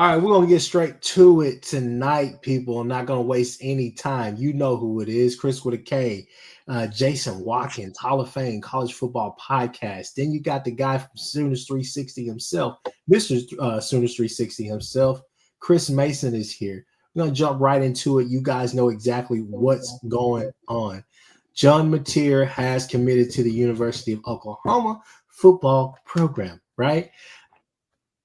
All right, we're gonna get straight to it tonight, people. I'm not gonna waste any time. You know who it is, Chris with a K, Jason Watkins, Hall of Fame College Football Podcast. Then you got the guy from Sooners 360 himself, Mr. Sooners 360 himself. Chris Mason is here. We're gonna jump right into it. You guys know exactly what's going on. John Mateer has committed to the University of Oklahoma football program, right?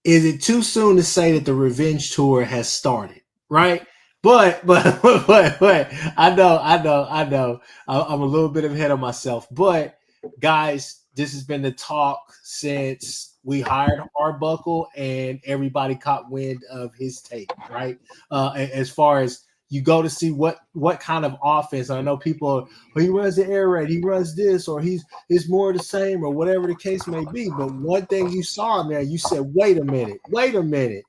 Is it too soon to say that the revenge tour has started? Right. But I know. I'm a little bit ahead of myself. But guys, this has been the talk since we hired Arbuckle and everybody caught wind of his take, right? As far as you go to see what kind of offense. I know people, he runs the air raid, he runs this, or he's more the same, or whatever the case may be. But one thing you saw in there, you said, wait a minute.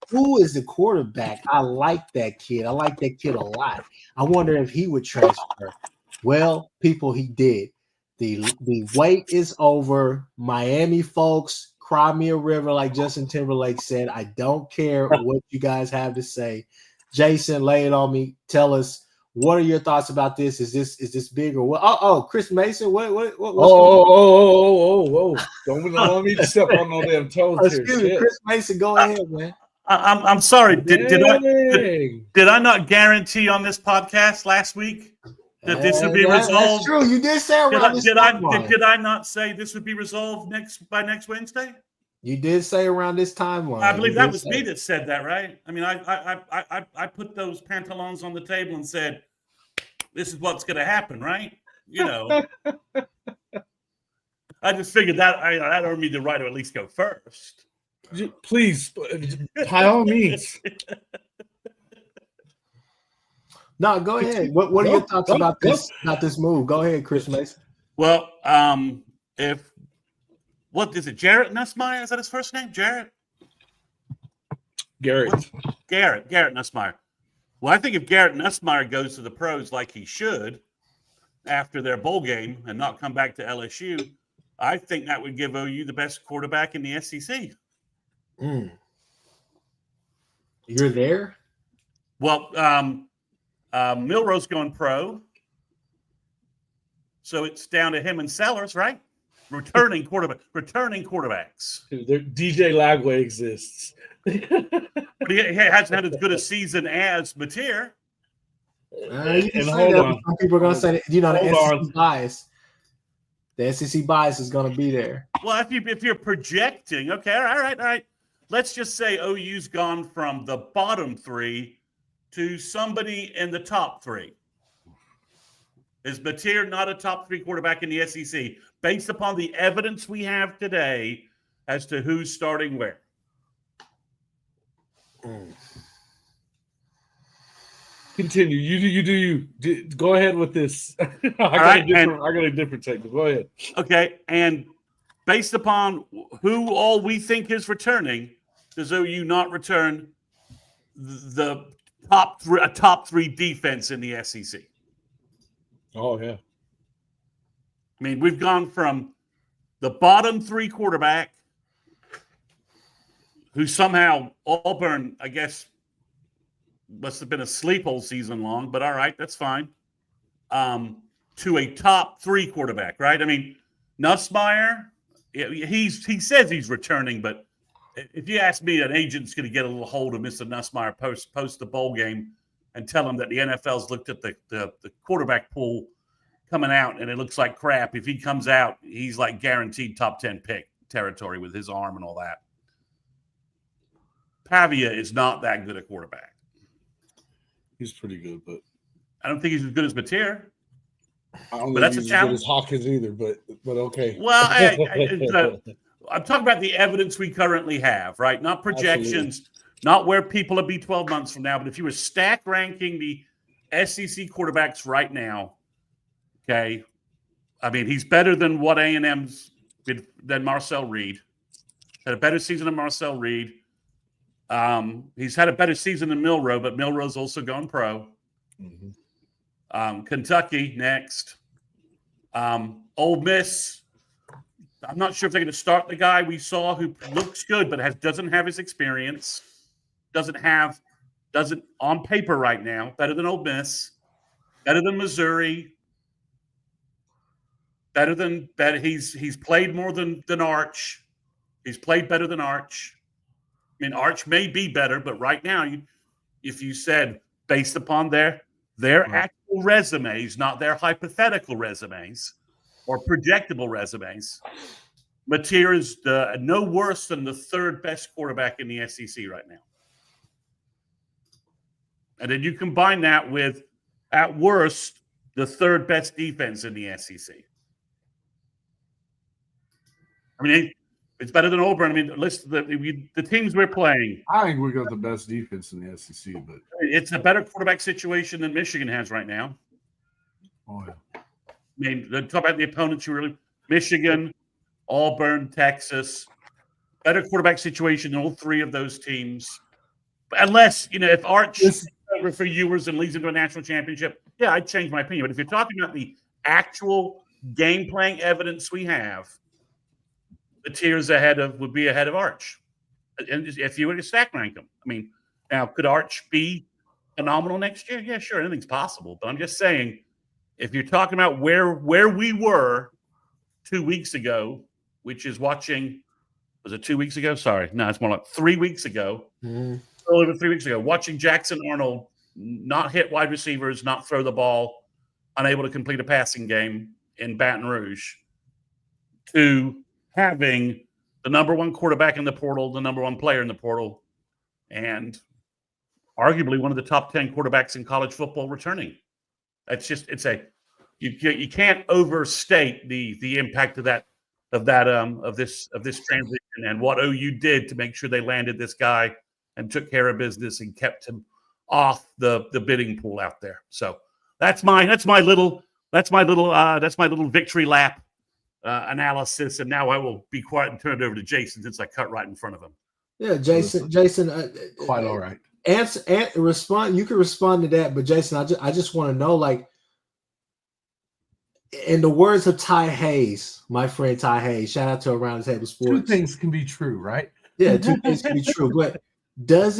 Who is the quarterback? I like that kid. I like that kid a lot. I wonder if he would transfer. Well, people, he did. The wait is over. Miami folks, cry me a river, like Justin Timberlake said. I don't care what you guys have to say. Jason, lay it on me. Tell us, what are your thoughts about this? Is this big or what? Oh, Chris Mason, what? Don't allow me to step on no damn toes here. Excuse me, Chris Mason, go ahead, man. I'm sorry. Did I not guarantee on this podcast last week that this would be resolved? That's true. You did say around this timeline. Did I not say this would be resolved by next Wednesday? You did say around this timeline. I believe that was me that said that, right? I mean, I put those pantaloons on the table and said, "This is what's going to happen," right? You know. I just figured that I earned me the right to at least go first. Please, by all means. No, go ahead. What are your thoughts about this move? Go ahead, Chris Mason. Well, what is it? Jarrett Nussmeier? Is that his first name? Garrett Nussmeier. Well, I think if Garrett Nussmeier goes to the pros like he should after their bowl game and not come back to LSU, I think that would give OU the best quarterback in the SEC. You're there? Well, Milroe's going pro. So it's down to him and Sellers, right? Returning quarterbacks. Dude, DJ Lagway exists. But he hasn't had as good a season as Mateer. And hold on. Some people are going to say that, the SEC bias. The SEC bias is going to be there. Well, if you're projecting, okay, all right. Let's just say OU's gone from the bottom three to somebody in the top three. Is Mateer not a top three quarterback in the SEC based upon the evidence we have today as to who's starting where? Continue. You do. Go ahead with this. I got a different take, but go ahead. Okay, and based upon who all we think is returning, does OU not return the top three defense in the SEC? Oh, yeah. I mean, we've gone from the bottom three quarterback, who somehow Auburn, I guess, must have been asleep all season long, but all right, that's fine, to a top three quarterback, right? I mean, Nussmeier, he says he's returning, but if you ask me, an agent's going to get a little hold of Mr. Nussmeier post the bowl game and tell him that the NFL's looked at the quarterback pool coming out, and it looks like crap. If he comes out, he's like guaranteed top 10 pick territory with his arm and all that. Pavia is not that good a quarterback. He's pretty good, but I don't think he's as good as Mateer. I don't think he's as good as Hawkins either, but okay. Well, I'm talking about the evidence we currently have, right? Not projections, not where people will be 12 months from now, but if you were stack ranking the SEC quarterbacks right now, okay, I mean, he's better than what A&M's been, than Marcel Reed. Had a better season than Marcel Reed. He's had a better season than Milroe, but Milroe's also gone pro. Kentucky next. Ole Miss. I'm not sure if they're going to start the guy we saw who looks good but doesn't have his experience. doesn't on paper right now better than Ole Miss, better than Missouri, better than that. He's played more than Arch. He's played better than Arch. I mean, Arch may be better, but right now, if you said based upon their actual resumes, not their hypothetical resumes or projectable resumes, Mateer is no worse than the third best quarterback in the SEC right now. And then you combine that with, at worst, the third best defense in the SEC. I mean, it's better than Auburn. I mean, listen, the teams we're playing. I think we got the best defense in the SEC, but it's a better quarterback situation than Michigan has right now. Oh yeah. I mean, talk about the opponents Michigan, Auburn, Texas. Better quarterback situation than all three of those teams. Unless, if Arch over for Ewers and leads into a national championship, yeah, I'd change my opinion. But if you're talking about the actual game playing evidence we have, the tiers would be ahead of Arch. And if you were to stack rank them. I mean, now, could Arch be phenomenal next year? Yeah, sure. Anything's possible. But I'm just saying, if you're talking about where we were 2 weeks ago, which is watching, was it 2 weeks ago? Sorry. No, it's more like 3 weeks ago. Mm-hmm. A little over 3 weeks ago, watching Jackson Arnold not hit wide receivers, not throw the ball, unable to complete a passing game in Baton Rouge, to having the number one quarterback in the portal, the number one player in the portal, and arguably one of the top 10 quarterbacks in college football returning. You can't overstate the impact of this transition and what OU did to make sure they landed this guy and took care of business and kept him off the bidding pool out there. So that's my little victory lap analysis. And now I will be quiet and turn it over to Jason since I cut right in front of him. Yeah, Jason, quite all right. Respond. You can respond to that, but Jason, I just want to know, like, in the words of Ty Hayes, my friend Ty Hayes, shout out to Around the Table Sports. Two things can be true, right? Yeah, two things can be true. But does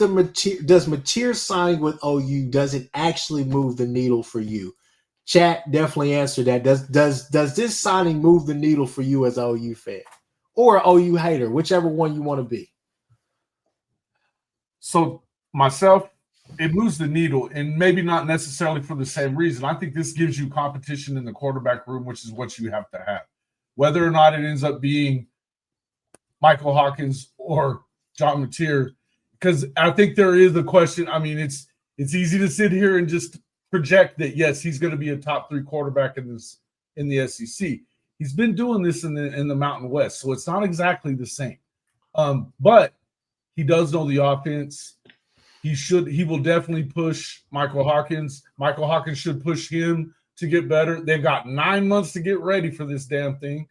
Mateer signing with OU, does it actually move the needle for you? Chat definitely answer that. Does this signing move the needle for you as an OU fan or an OU hater, whichever one you want to be? So myself, it moves the needle, and maybe not necessarily for the same reason. I think this gives you competition in the quarterback room, which is what you have to have. Whether or not it ends up being Michael Hawkins or John Mateer, because I think there is a question. I mean, it's easy to sit here and just project that, yes, he's going to be a top 3 quarterback in the SEC. He's been doing this in the Mountain West, so it's not exactly the same. But he does know the offense. He will definitely push Michael Hawkins. Michael Hawkins should push him to get better. They've got 9 months to get ready for this damn thing.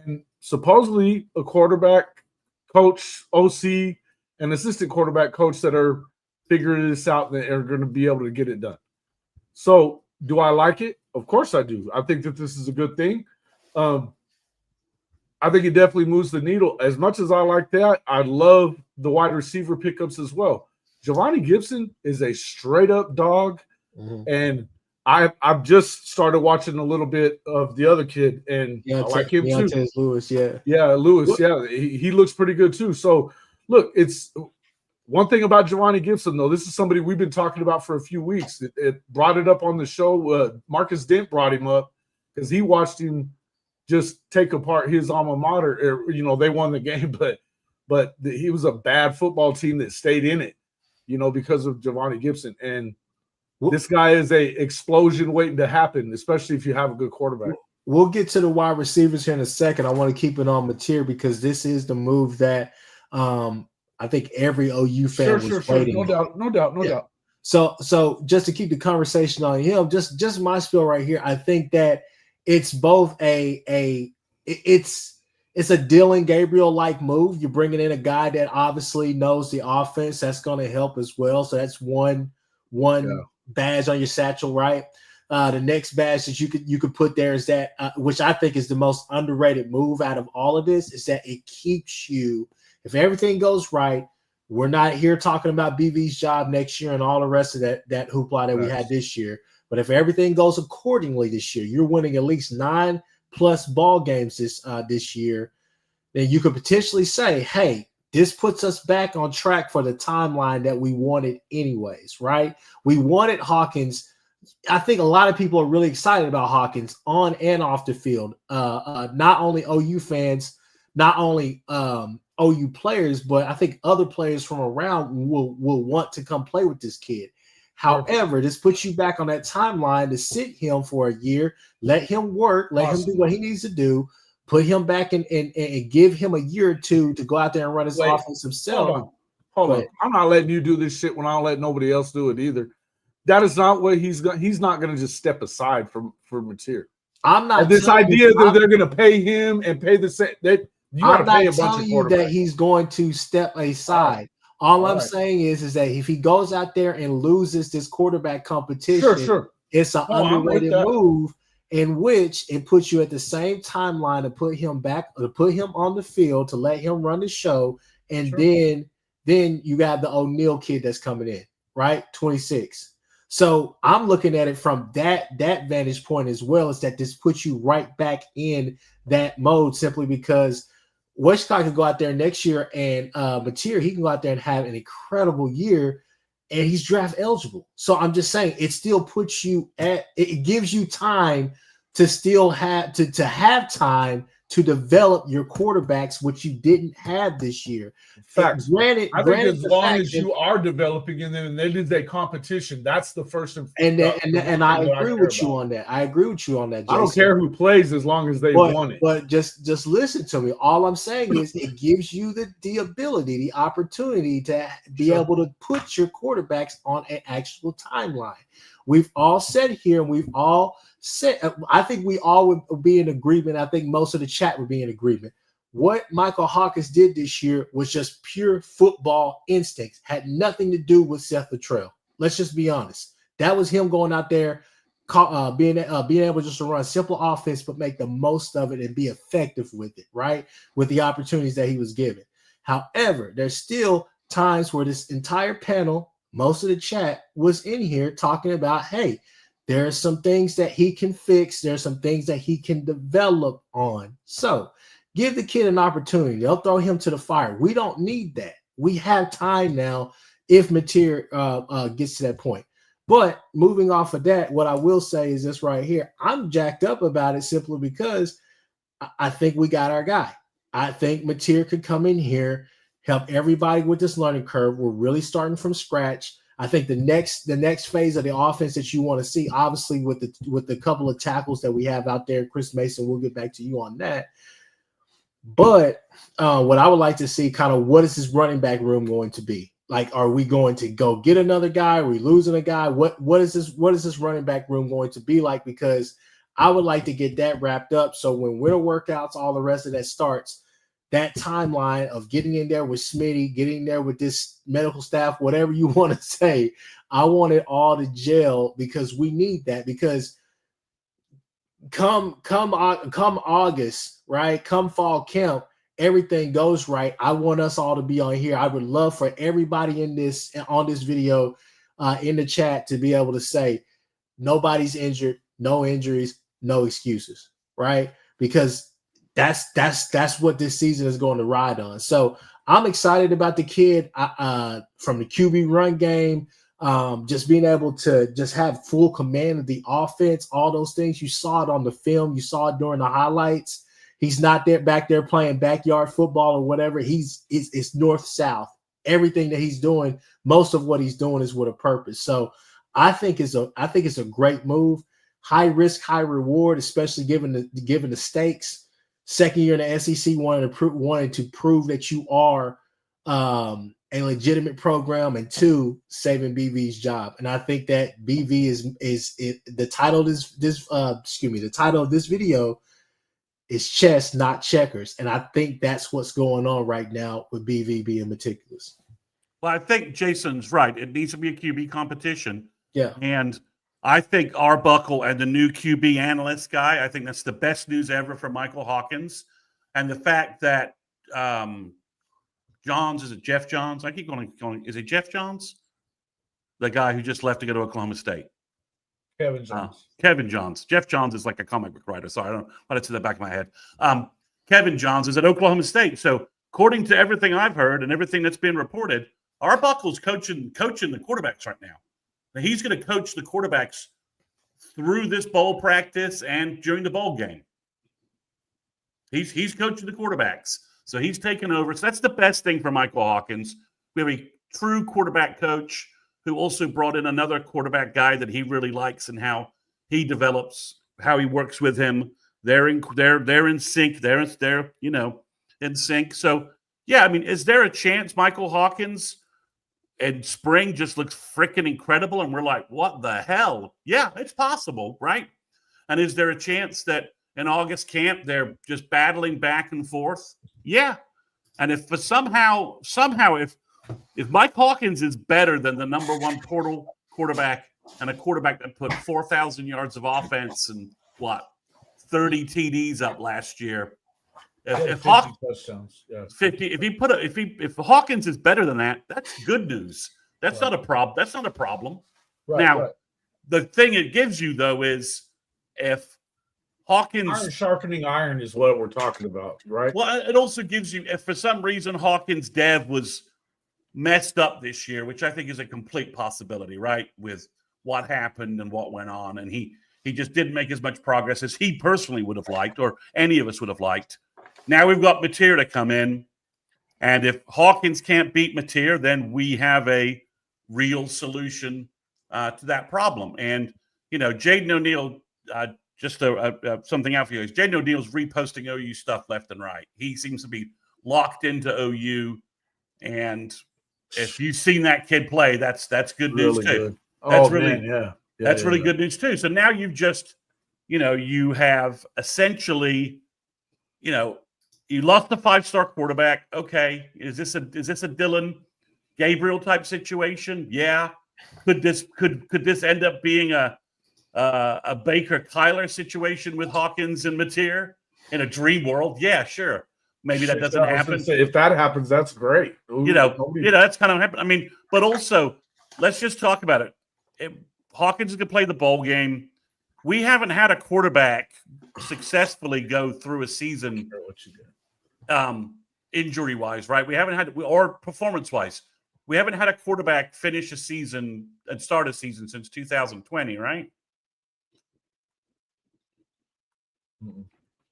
And supposedly a quarterback coach, OC, and assistant quarterback coach that are figuring this out and are going to be able to get it done. So do I like it? Of course I do. I think that this is a good thing. I think it definitely moves the needle. As much as I like that, I love the wide receiver pickups as well. Giovanni Gibson is a straight up dog. Mm-hmm. And I've just started watching a little bit of the other kid, and I like him too. Lewis, yeah. Yeah, Lewis, yeah. He looks pretty good too. So, look, it's one thing about Giovanni Gibson, though. This is somebody we've been talking about for a few weeks. It brought it up on the show. Marcus Dent brought him up because he watched him just take apart his alma mater. They won the game, but he was a bad football team that stayed in it, because of Giovanni Gibson. And this guy is a explosion waiting to happen, especially if you have a good quarterback. We'll get to the wide receivers here in a second. I want to keep it on Mateer because this is the move that I think every OU fan was waiting. No doubt. So just to keep the conversation on him, just my spiel right here. I think that it's both it's a Dillon Gabriel like move. You're bringing in a guy that obviously knows the offense. That's going to help as well. So that's one badge on your satchel, right? The next badge that you could put there is that, which I think is the most underrated move out of all of this, is that it keeps you, if everything goes right, We're not here talking about BV's job next year and all the rest of that hoopla that we had this year. But if everything goes accordingly this year, you're winning at least 9+ ball games this year, then you could potentially say, hey, this puts us back on track for the timeline that we wanted anyways, right? We wanted Hawkins. I think a lot of people are really excited about Hawkins on and off the field. Not only OU fans, not only OU players, but I think other players from around will want to come play with this kid. However, this puts you back on that timeline to sit him for a year, let him work, let him do what he needs to do, put him back and give him a year or two to go out there and run his offense himself. Hold on. I'm not letting you do this shit when I don't let nobody else do it either. That is not what he's not going to just step aside for Mateer. I'm not. This idea that they're going to pay him and pay the that you got to pay a bunch of quarterbacks. I'm not telling you that he's going to step aside. All I'm saying is that if he goes out there and loses this quarterback competition, it's an underrated move in which it puts you at the same timeline to put him on the field, to let him run the show, and then you got the O'Neal kid that's coming in, right? 26. So I'm looking at it from that vantage point as well, is that this puts you right back in that mode, simply because Westcott can go out there next year and Mateer, he can go out there and have an incredible year, and he's draft eligible. So I'm just saying, it still puts you it gives you time to still have to have time to develop your quarterbacks, which you didn't have this year. Facts. I think as long as you are developing in them and there is a competition, that's the first and I agree with you on that. I agree with you on that, Jason. I don't care who plays as long as they want it. But just listen to me. All I'm saying is it gives you the ability, the opportunity to be able to put your quarterbacks on an actual timeline. We've all said here, and we've all said, I think we all would be in agreement. I think most of the chat would be in agreement. What Michael Hawkins did this year was just pure football instincts, had nothing to do with Seth Littrell. Let's just be honest. That was him going out there, being able just to run simple offense, but make the most of it and be effective with it, right? With the opportunities that he was given. However, there's still times where this entire panel, most of the chat was in here talking about, hey, there are some things that he can fix. There are some things that he can develop on. So give the kid an opportunity. They'll throw him to the fire. We don't need that. We have time now if Mateer gets to that point. But moving off of that, what I will say is this right here. I'm jacked up about it simply because I think we got our guy. I think Mateer could come in here, help everybody with this learning curve. We're really starting from scratch. I think the next phase of the offense that you want to see, obviously with the couple of tackles that we have out there, Chris Mason, we'll get back to you on that. But what I would like to see, kind of, what is this running back room going to be? Like, are we going to go get another guy? Are we losing a guy? What is this running back room going to be like? Because I would like to get that wrapped up, so when winter workouts, all the rest of that starts, that timeline of getting in there with Smitty, getting there with this medical staff, whatever you want to say, I want it all to gel, because we need that. Because come August, right? Come fall camp, everything goes right. I want us all to be on here. I would love for everybody on this video, in the chat, to be able to say nobody's injured, no injuries, no excuses, right? Because that's what this season is going to ride on. So I'm excited about the kid from the QB run game, just being able to just have full command of the offense, all those things. You saw it on the film. You saw it during the highlights. He's not back there playing backyard football or whatever. It's north-south. Everything that he's doing, most of what he's doing is with a purpose. So I think it's a great move. High risk, high reward, especially given the stakes. Second year in the SEC, wanted to prove that you are a legitimate program, and two, saving BV's job. And I think that BV is the title of the title of this video is chess, not checkers. And I think that's what's going on right now with BV being meticulous. Well, I think Jason's right. It needs to be a QB competition. Yeah. And I think Arbuckle and the new QB analyst guy, I think that's the best news ever for Michael Hawkins. And the fact that Johns. Is it Jeff Johns? I keep going. Is it Jeff Johns? The guy who just left to go to Oklahoma State. Kevin Johns. Kevin Johns. Jeff Johns is like a comic book writer. Sorry, I don't know why it's in the back of my head. Kevin Johns is at Oklahoma State. So according to everything I've heard and everything that's been reported, Arbuckle's coaching the quarterbacks right now. He's going to coach the quarterbacks through this bowl practice and during the bowl game. He's coaching the quarterbacks. So he's taken over. So that's the best thing for Michael Hawkins. We have a true quarterback coach who also brought in another quarterback guy that he really likes and how he develops, how he works with him. They're in sync. They're in sync. So yeah, I mean, is there a chance Michael Hawkins in spring just looks freaking incredible and we're like, what the hell? Yeah, it's possible, right? And is there a chance that in August camp they're just battling back and forth? Yeah. And if somehow if Mike Hawkins is better than the number one portal quarterback and a quarterback that put 4,000 yards of offense and 30 TDs up last year, if touchdowns, yeah. 50, if Hawkins is better than that, that's good news. That's not a problem. That's not a problem. Right. The thing it gives you though is if Hawkins iron sharpening iron is what we're talking about, right? Well, it also gives you if for some reason Hawkins' dev was messed up this year, which I think is a complete possibility, right? With what happened and what went on, and he just didn't make as much progress as he personally would have liked, or any of us would have liked. Now we've got Mateer to come in, and if Hawkins can't beat Mateer, then we have a real solution to that problem. And Jaden O'Neal, just something out for you. Jaden O'Neal's reposting OU stuff left and right. He seems to be locked into OU, and if you've seen that kid play, that's good news really too. Good. That's really good news too. So now you've just, you have essentially, you lost the 5-star quarterback. Okay, is this a Dylan Gabriel type situation? Yeah. Could this end up being a Baker Kyler situation with Hawkins and Mateer in a dream world? Yeah, sure. Maybe that doesn't happen. If that happens, that's great. That's kind of happened. I mean, but also, let's just talk about it. Hawkins is going to play the bowl game. We haven't had a quarterback successfully go through a season injury-wise, right? We haven't had, or performance-wise. We haven't had a quarterback finish a season and start a season since 2020, right?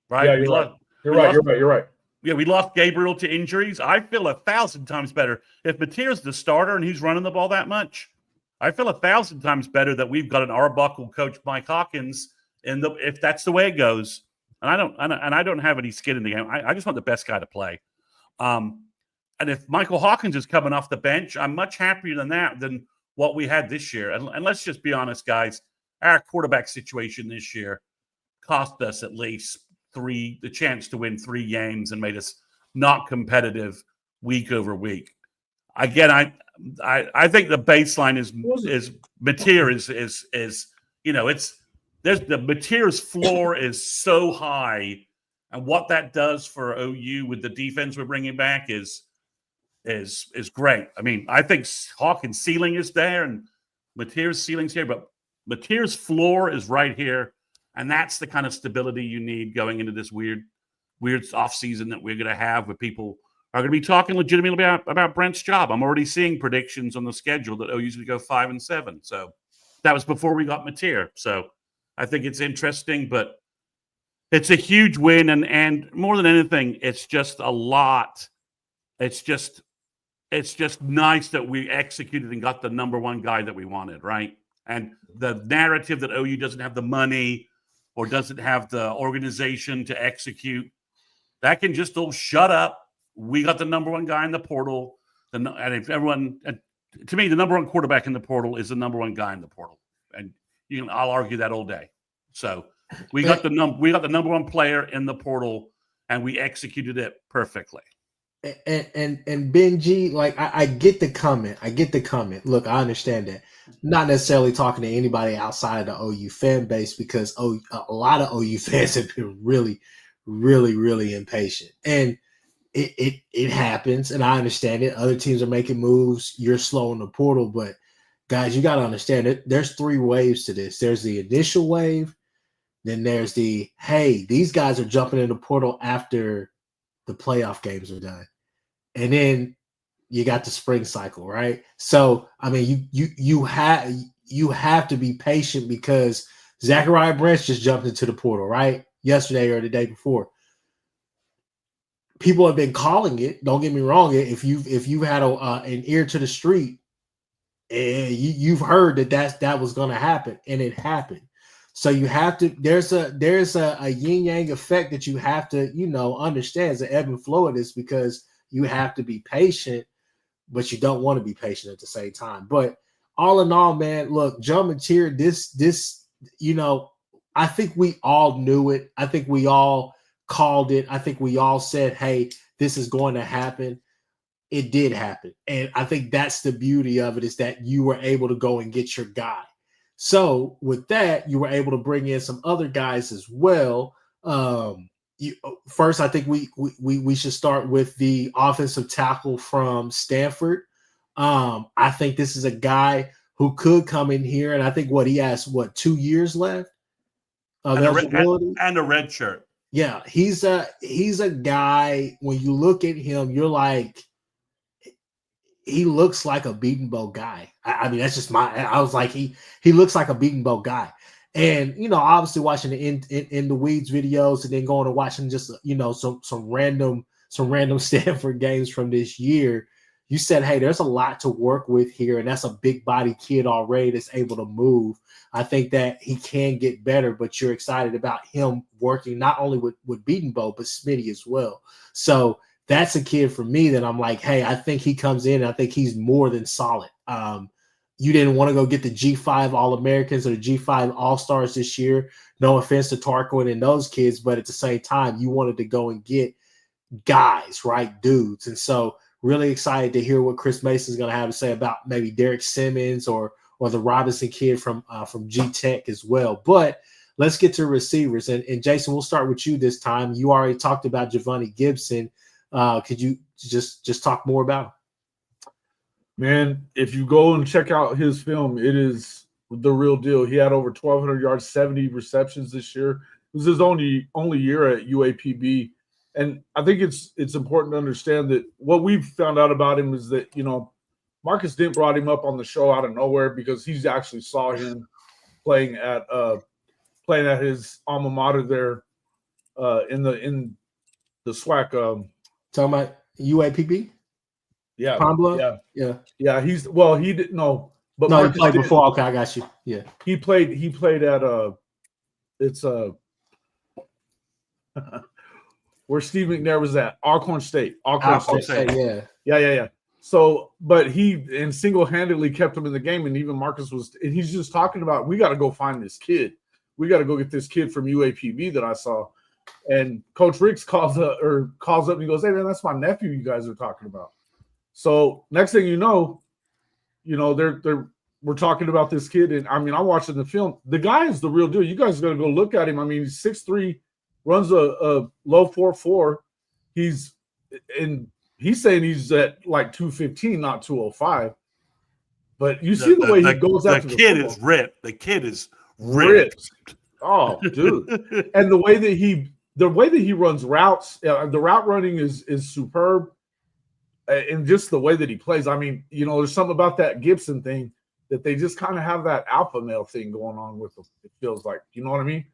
Right? Yeah, you're right. Yeah, we lost Gabriel to injuries. I feel 1,000 times better if Mateer's the starter and he's running the ball that much. I feel 1,000 times better that we've got an Arbuckle coach, Mike Hawkins, if that's the way it goes. And I don't have any skin in the game. I just want the best guy to play. And if Michael Hawkins is coming off the bench, I'm much happier than what we had this year. And let's just be honest, guys. Our quarterback situation this year cost us at least the chance to win 3 games and made us not competitive week over week. Again, I think the baseline is Mateer is the Mateer's floor is so high, and what that does for OU with the defense we're bringing back is great. I mean, I think Hawkins' ceiling is there and Mateer's ceiling's here, but Mateer's floor is right here. And that's the kind of stability you need going into this weird offseason that we're going to have, where people are going to be talking legitimately about Brent's job. I'm already seeing predictions on the schedule that OU's going to go 5-7. So that was before we got Mateer. So I think it's interesting, but it's a huge win. And more than anything, it's just a lot. It's just nice that we executed and got the number one guy that we wanted, right? And the narrative that OU doesn't have the money or doesn't have the organization to execute, that can just all shut up. We got the number one guy in the portal. And if everyone, to me, the number one quarterback in the portal is the number one guy in the portal. And I'll argue that all day. So we got the number one player in the portal, and we executed it perfectly. And Benji, like I get the comment. Look, I understand that. Not necessarily talking to anybody outside of the OU fan base, because a lot of OU fans have been really, really, really impatient. And it happens, and I understand it. Other teams are making moves. You're slow in the portal, but guys, you got to understand it. There's 3 waves to this. There's the initial wave, then there's the hey, these guys are jumping in the portal after the playoff games are done, and then you got the spring cycle, right? So I mean, you have to be patient because Zachariah Branch just jumped into the portal, right? Yesterday or the day before. People have been calling it. Don't get me wrong. If you've had an ear to the street, you've heard that was going to happen, and it happened. So you have to. There's a yin yang effect that you have to understand. It's an ebb and flow of this because you have to be patient, but you don't want to be patient at the same time. But all in all, man, look, Joe Mateer, this I think we all knew it. I think we all called it. I think we all said, hey, this is going to happen. It did happen. And I think that's the beauty of it, is that you were able to go and get your guy. So with that, you were able to bring in some other guys as well. First, I think we should start with the offensive tackle from Stanford. I think this is a guy who could come in here, and I think he has 2 years left of eligibility and a red shirt. Yeah, he's a guy. When you look at him, you're like, he looks like a beaten bow guy. I mean, that's just I was like, he looks like a beaten bow guy. And obviously watching the in the weeds videos, and then going and watching just some random Stanford games from this year, you said, hey, there's a lot to work with here, and that's a big body kid already that's able to move. I think that he can get better, but you're excited about him working not only with Beatonbow, but Smitty as well. So that's a kid for me that I'm like, hey, I think he comes in, and I think he's more than solid. You didn't want to go get the G5 All-Americans or the G5 All-Stars this year. No offense to Tarquin and those kids, but at the same time, you wanted to go and get guys, right? Dudes. And so really excited to hear what Chris Mason's going to have to say about maybe Derek Simmons or the Robinson kid from G-Tech as well. But let's get to receivers. And Jason, we'll start with you this time. You already talked about Giovanni Gibson. Could you just talk more about him? Man, if you go and check out his film, it is the real deal. He had over 1,200 yards, 70 receptions this year. It was his only year at UAPB. And I think it's important to understand that what we've found out about him is that, Marcus Dent brought him up on the show out of nowhere because he's actually saw him playing at his alma mater there in the SWAC. Talking about UAPB? Yeah. Palm Bluff? Yeah. He didn't know. But no, Marcus he played did. before. Okay, I got you. Yeah. He played at where Steve McNair was at, Alcorn State. Alcorn State. Yeah. So, but he single-handedly kept him in the game, and even Marcus and he's just talking about, we got to go find this kid. We got to go get this kid from UAPB that I saw. And Coach Ricks calls up and he goes, hey, man, that's my nephew you guys are talking about. So next thing you know, we're talking about this kid, and I mean, I'm watching the film. The guy is the real deal. You guys got to go look at him. I mean, he's 6'3", runs a low 4.4. He's saying he's at like 215, not 205. But you see the way he goes after the kid football. is ripped. The kid is ripped. Oh, dude. And the way that he runs routes, the route running is superb. And just the way that he plays. I mean, there's something about that Gibson thing that they just kind of have that alpha male thing going on with them. It feels like, you know what I mean?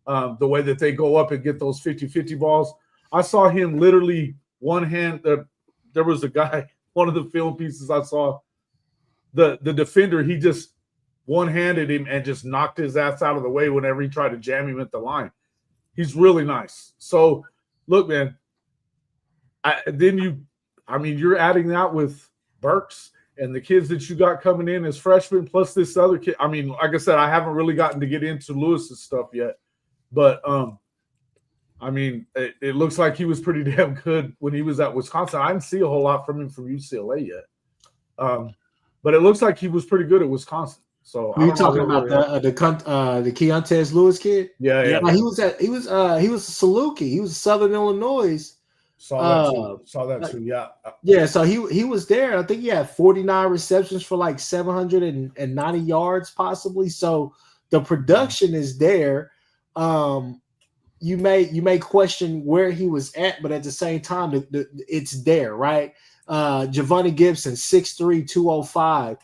The way that they go up and get those 50-50 balls. I saw him literally one hand. There was a guy, one of the film pieces I saw, the defender, he just one-handed him and just knocked his ass out of the way whenever he tried to jam him at the line. He's really nice. So, look, man, you're adding that with Burks and the kids that you got coming in as freshmen, plus this other kid. I mean, like I said, I haven't really gotten to get into Lewis's stuff yet, but it looks like he was pretty damn good when he was at Wisconsin. I didn't see a whole lot from him from UCLA yet, but it looks like he was pretty good at Wisconsin. So you talking about the Keontez Lewis kid? Yeah. He was Saluki. He was Southern Illinois. Saw that too. Yeah. Yeah, so he was there. I think he had 49 receptions for like 790 yards, possibly. So the production is there. You may question where he was at, but at the same time, it's there, right? Giovanni Gibson, 6'3", 205.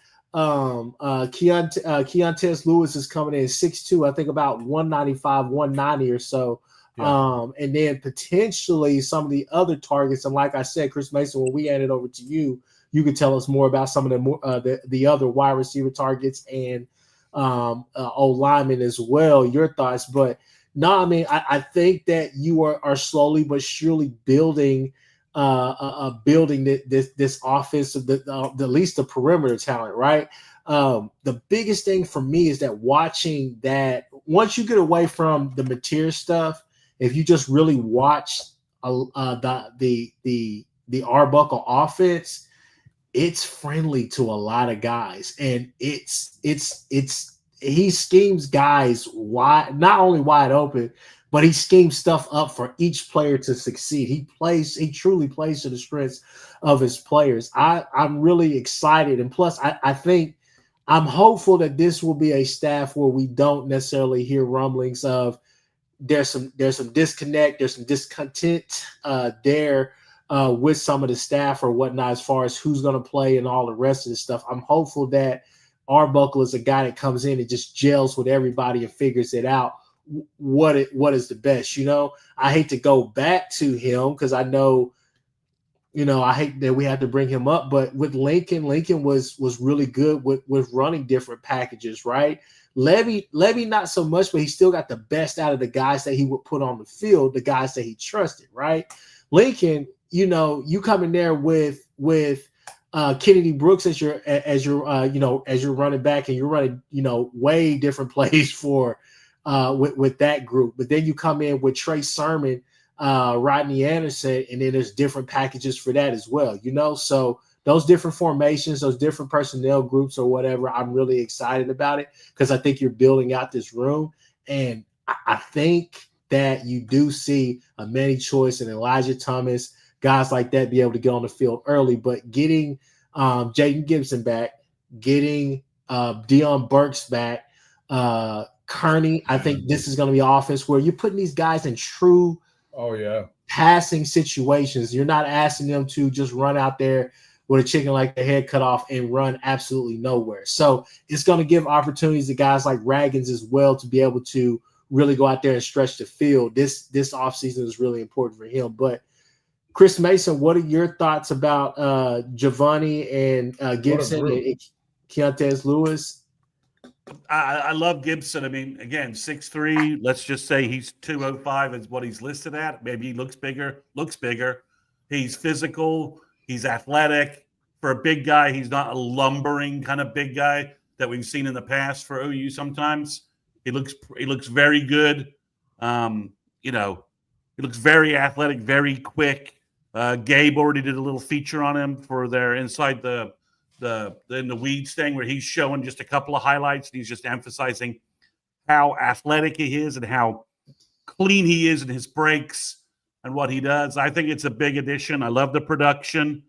Keontae Lewis is coming in 6'2", I think about 195, 190 or so. Yeah. And then potentially some of the other targets. And like I said, Chris Mason, when we hand it over to you, you could tell us more about some of the other wide receiver targets and old linemen as well. Your thoughts, but no, I mean, I think that you are slowly but surely building this offense of at least the perimeter talent, right? The biggest thing for me is that watching that once you get away from the material stuff, if you just really watch the Arbuckle offense, it's friendly to a lot of guys, and he schemes guys wide, not only wide open, but he schemes stuff up for each player to succeed. He truly plays to the strengths of his players. I'm really excited, and plus, I think I'm hopeful that this will be a staff where we don't necessarily hear rumblings of there's some disconnect, there's some discontent there with some of the staff or whatnot as far as who's going to play and all the rest of the stuff. I'm hopeful that Arbuckle is a guy that comes in and just gels with everybody and figures it out. What is the best? I hate to go back to him because I know, I hate that we have to bring him up, but with Lincoln was really good with running different packages, right? Levy not so much, but he still got the best out of the guys that he would put on the field, the guys that he trusted, right? Lincoln, you come in there with Kennedy Brooks as your running back, and you're running way different plays for with that group. But then you come in with Trey Sermon, Rodney Anderson, and then there's different packages for that as well. So those different formations, those different personnel groups or whatever, I'm really excited about it because I think you're building out this room, and I think that you do see a Manny Choice and Elijah Thomas, guys like that, be able to get on the field early. But getting Jaden Gibson back, getting Deion Burks back, Kearney, I think this is going to be an offense where you're putting these guys in true passing situations. You're not asking them to just run out there with a chicken like the head cut off and run absolutely nowhere. So it's going to give opportunities to guys like Raggins as well to be able to really go out there and stretch the field. This offseason is really important for him. But Chris Mason, what are your thoughts about Giovanni and Gibson and Keontae Lewis? I love Gibson. I mean, again, 6'3". Let's just say he's 205 is what he's listed at. Maybe he looks bigger. He's physical. He's athletic. For a big guy, he's not a lumbering kind of big guy that we've seen in the past for OU sometimes. He looks very good. He looks very athletic, very quick. Gabe already did a little feature on him for their Inside the in the Weeds thing, where he's showing just a couple of highlights. And he's just emphasizing how athletic he is and how clean he is in his breaks and what he does. I think it's a big addition. I love the production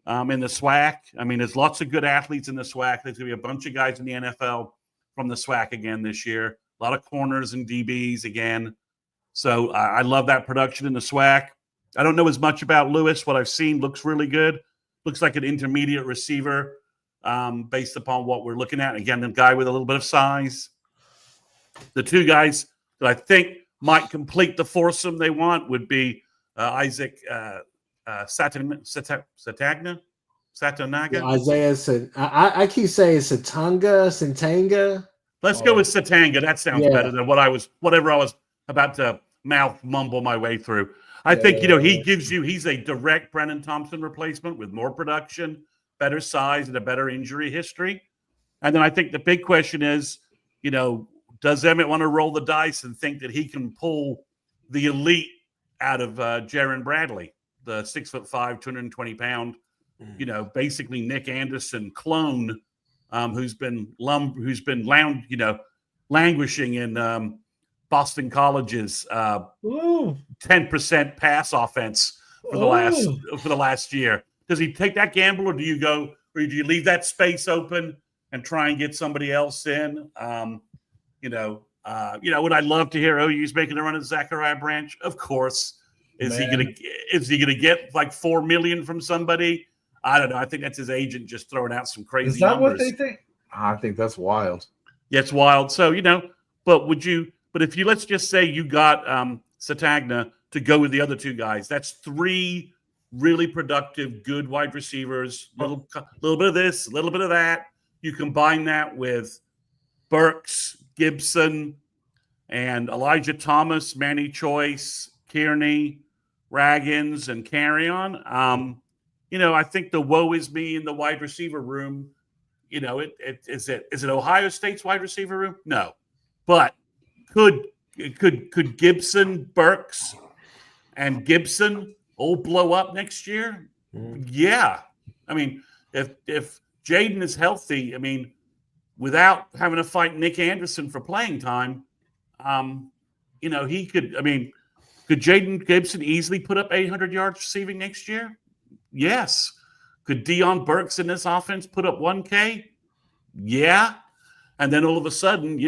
in the SWAC. I mean, there's lots of good athletes in the SWAC. There's going to be a bunch of guys in the NFL from the SWAC again this year. A lot of corners and DBs again. So I love that production in the SWAC. I don't know as much about Lewis. What I've seen looks really good. Looks like an intermediate receiver based upon what we're looking at. Again, the guy with a little bit of size. The two guys that I think might complete the foursome they want would be Isaac Satanaga. Yeah, Isaiah, I keep saying Satanga. Let's go with Satanga. That sounds better than whatever I was about to mouth mumble my way through. I think, he's a direct Brennan Thompson replacement with more production, better size, and a better injury history. And then I think the big question is, does Emmett want to roll the dice and think that he can pull the elite out of Jaron Bradley, the 6'5", 220-pound, basically Nick Anderson clone, who's been languishing in Boston College's 10% pass offense for the last year. Does he take that gamble, or do you leave that space open and try and get somebody else in? Would I love to hear OU's making a run at Zachariah Branch? Of course. Is he gonna get like $4 million from somebody? I don't know. I think that's his agent just throwing out some crazy. Is that numbers. what they think? I think that's wild. Yeah, it's wild. So but if you let's just say you got Satagna to go with the other two guys, that's 3 really productive, good wide receivers. Little bit of this, a little bit of that. You combine that with Burks, Gibson, and Elijah Thomas, Manny Choice, Kearney, Raggins, and Carrion. I think the woe is me in the wide receiver room. Is it Ohio State's wide receiver room? No, but could Gibson, Burks, and Gibson all blow up next year? Yeah, I mean, if Jaden is healthy, I mean, without having to fight Nick Anderson for playing time, he could. I mean, could Jaden Gibson easily put up 800 yards receiving next year? Yes. Could Deion Burks in this offense put up 1K? Yeah. And then all of a sudden,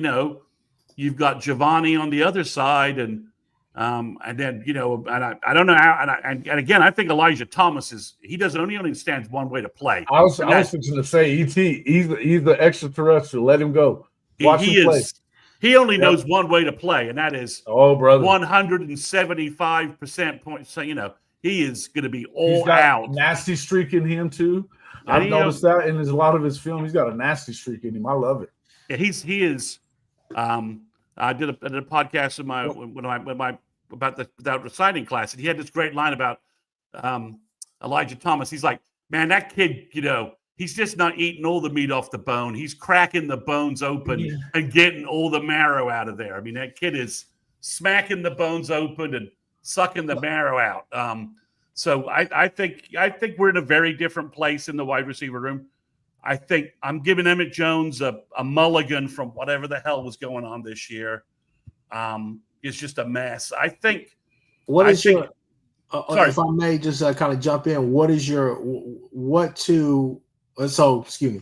you've got Giovanni on the other side, and then and I don't know how. And again, I think Elijah Thomas he only understands one way to play. I was fixing to say, ET, he's the extraterrestrial. Let him go. Watch him play. He only knows one way to play, and that is 175% points. So he is going to be all out. Nasty streak in him too. I've noticed that in a lot of his film. He's got a nasty streak in him. I love it. Yeah, he is. I did a podcast about the signing class, and he had this great line about Elijah Thomas. He's like, man, that kid, he's just not eating all the meat off the bone. He's cracking the bones open and getting all the marrow out of there. I mean, that kid is smacking the bones open and sucking the marrow out. So I think we're in a very different place in the wide receiver room. I think I'm giving Emmett Jones a mulligan from whatever the hell was going on this year. It's just a mess. I think. If I may just kind of jump in, excuse me,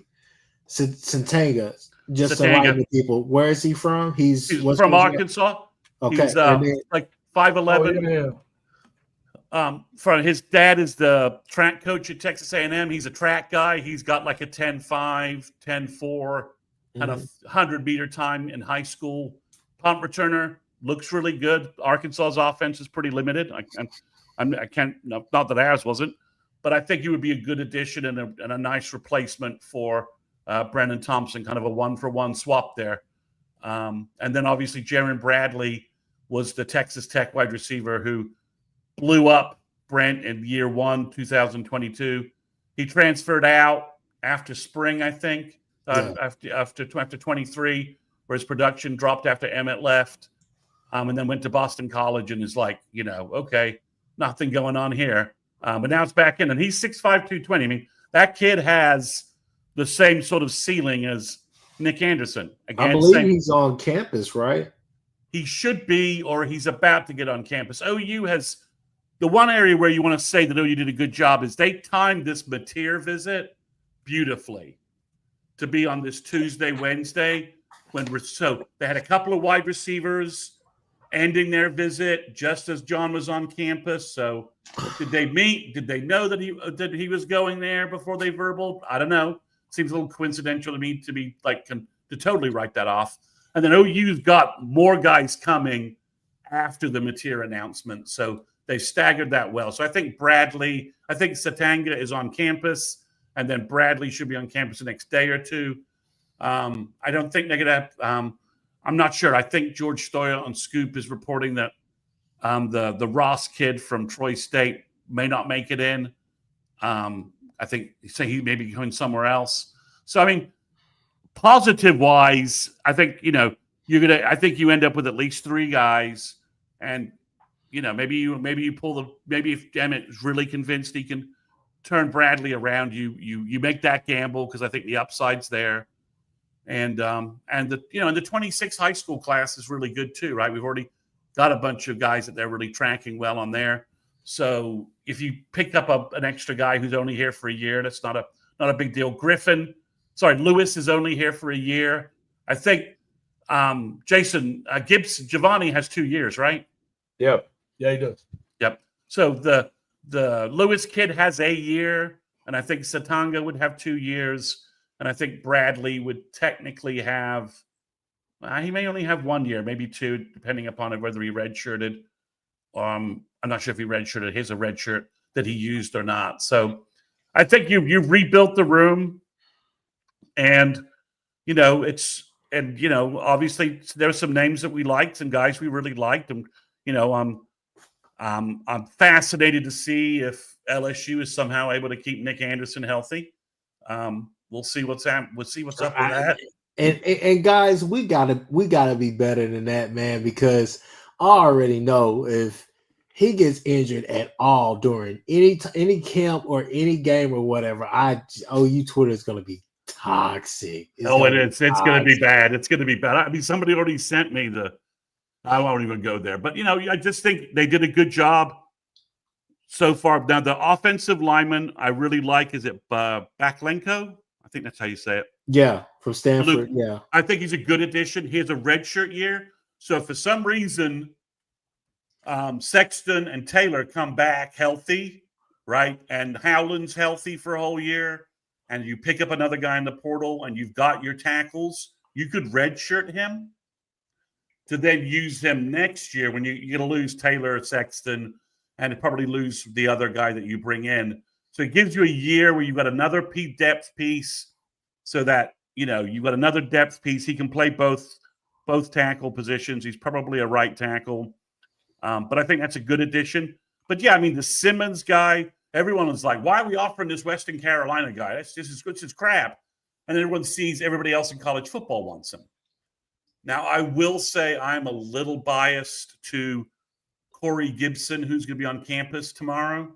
Satanga, just to remind the people, where is he from? He's from Arkansas. Okay. He's like 5'11". From his dad is the track coach at Texas A&M. He's a track guy. He's got like a 10.5, 10.4 kind of 100-meter time in high school. Punt returner, looks really good. Arkansas's offense is pretty limited. I can't, not that ours wasn't, but I think he would be a good addition and a nice replacement for Brennan Thompson, kind of a one-for-one swap there. And then obviously Jaron Bradley was the Texas Tech wide receiver who blew up Brent in year 1, 2022. He transferred out after spring, I think, after 23, where his production dropped after Emmett left, and then went to Boston College and is like, okay, nothing going on here. But now it's back in, and he's 6'5", 220. I mean, that kid has the same sort of ceiling as Nick Anderson. Again, I believe he's on campus, right? He should be, or he's about to get on campus. OU has the one area where you want to say that OU did a good job is they timed this Mateer visit beautifully to be on this Tuesday, Wednesday, so they had a couple of wide receivers ending their visit just as John was on campus. So did they meet? Did they know that he was going there before they verbal? I don't know. Seems a little coincidental to me to be like to totally write that off. And then OU's got more guys coming after the Mateer announcement. So they staggered that well. So I think Satanga is on campus, and then Bradley should be on campus the next day or two. I don't think they're going to I'm not sure. I think George Stoya on Scoop is reporting that the Ross kid from Troy State may not make it in. I think he may be going somewhere else. So, I mean, positive-wise, I think, I think you end up with at least 3 guys, and maybe if Emmett is really convinced he can turn Bradley around, you make that gamble because I think the upside's there, and the 26 high school class is really good too, right? We've already got a bunch of guys that they're really tracking well on there, So if you pick up an extra guy who's only here for a year, that's not a big deal. Lewis is only here for a year. I think Jason Giovanni has 2 years, right? Yep. Yeah, he does. Yep. So the Lewis kid has a year, and I think Satanga would have 2 years, and I think Bradley would technically have. He may only have 1 year, maybe 2, depending upon whether he redshirted. I'm not sure if he redshirted. Here's a red shirt that he used or not. So I think you rebuilt the room, and obviously there were some names that we liked, some guys we really liked, and I'm fascinated to see if LSU is somehow able to keep Nick Anderson healthy. We'll see what's up. We'll see what's up with that. And guys, we gotta be better than that, man, because I already know if he gets injured at all during any camp or any game or whatever, OU Twitter is gonna be toxic. It is. It's gonna be bad. It's gonna be bad. I mean, somebody already sent me I won't even go there, but I just think they did a good job so far. Now the offensive lineman I really like is it Baklenko? I think that's how you say it. Yeah, from Stanford. Yeah, I think he's a good addition. He has a redshirt year, so if for some reason Sexton and Taylor come back healthy, right, and Howland's healthy for a whole year, and you pick up another guy in the portal, and you've got your tackles, you could redshirt him to then use him next year when you're going to lose Taylor, Sexton, and probably lose the other guy that you bring in. So it gives you a year where you've got another depth piece, so that you've got another depth piece. He can play both tackle positions. He's probably a right tackle, but I think that's a good addition. But yeah, I mean the Simmons guy, everyone was like, "Why are we offering this Western Carolina guy? This is crap." And everyone sees everybody else in college football wants him. Now I will say I'm a little biased to Corey Gibson, who's going to be on campus tomorrow.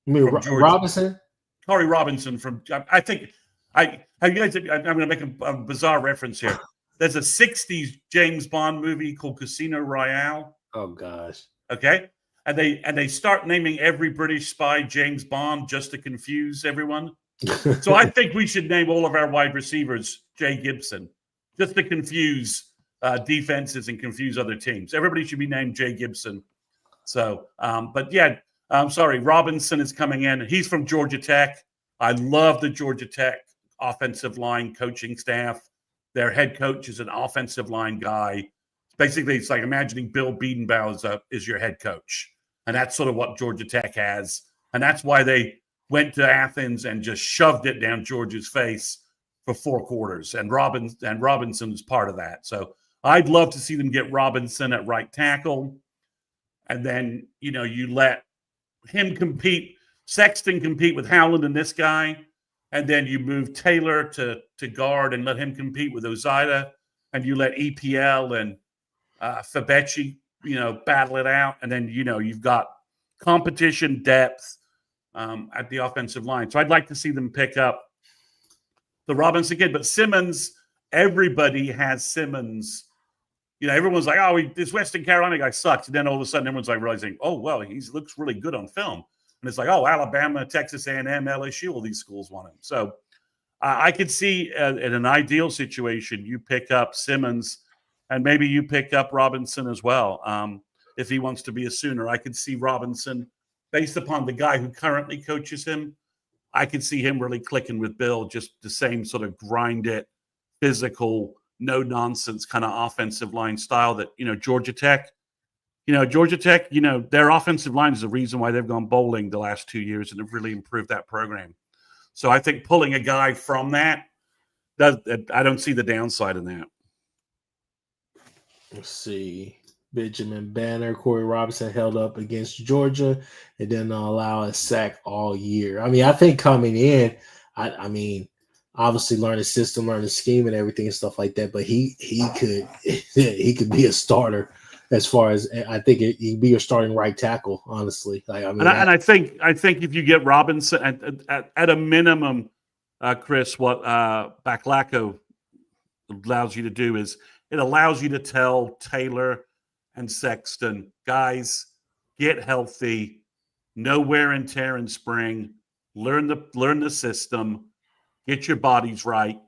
You mean Robinson? Corey Robinson from I think. I'm going to make a bizarre reference here. There's a 60s James Bond movie called Casino Royale. Oh gosh. Okay. And they start naming every British spy James Bond just to confuse everyone. So I think we should name all of our wide receivers Jay Gibson just to confuse defenses and confuse other teams. Everybody should be named Jay Gibson. So, but yeah, I'm sorry. Robinson is coming in. He's from Georgia Tech. I love the Georgia Tech offensive line coaching staff. Their head coach is an offensive line guy. Basically, it's like imagining Bill Biedenbauer is your head coach. And that's sort of what Georgia Tech has. And that's why they went to Athens and just shoved it down Georgia's face for 4 quarters. And Robinson is part of that. So I'd love to see them get Robinson at right tackle. And then, you let him compete, Sexton compete with Howland and this guy. And then you move Taylor to guard and let him compete with Ozida. And you let EPL and Fabechi, battle it out. And then, you've got competition depth at the offensive line. So I'd like to see them pick up the Robinson kid. But Simmons, everybody has Simmons. Everyone's like, oh, this Western Carolina guy sucks. And then all of a sudden, everyone's like realizing, oh, well, he looks really good on film. And it's like, oh, Alabama, Texas A&M, LSU, all these schools want him. So I could see in an ideal situation, you pick up Simmons and maybe you pick up Robinson as well. If he wants to be a Sooner, I could see Robinson, based upon the guy who currently coaches him, I could see him really clicking with Bill, just the same sort of grind it, physical, no nonsense kind of offensive line style that, Georgia Tech, their offensive line is the reason why they've gone bowling the last 2 years and have really improved that program. So I think pulling a guy from that, I don't see the downside in that. Let's see. Benjamin Banner, Corey Robinson held up against Georgia and didn't allow a sack all year. I mean, I think coming in, I mean, obviously learn the system, learn the scheme and everything and stuff like that, but he could be a starter. As far as I think he'd be your starting right tackle, honestly. I think if you get Robinson at a minimum, Chris, what Baklenko allows you to do is it allows you to tell Taylor and Sexton, guys, get healthy no wear and tear in spring, learn the system, get your bodies right.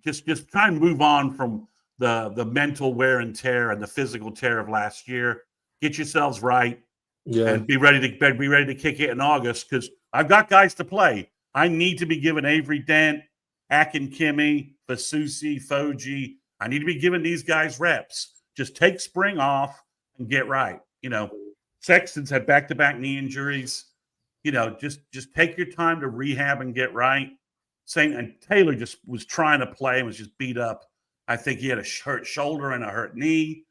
Just try and move on from the mental wear and tear and the physical tear of last year. Get yourselves right and be ready to kick it in August, because I've got guys to play. I need to be giving Avery Dent, Akinkunmi, Fasusi, Foji. I need to be giving these guys reps. Just take spring off and get right. Sexton's had back-to-back knee injuries. Just take your time to rehab and get right. And Taylor just was trying to play and was just beat up. I think he had a hurt shoulder and a hurt knee.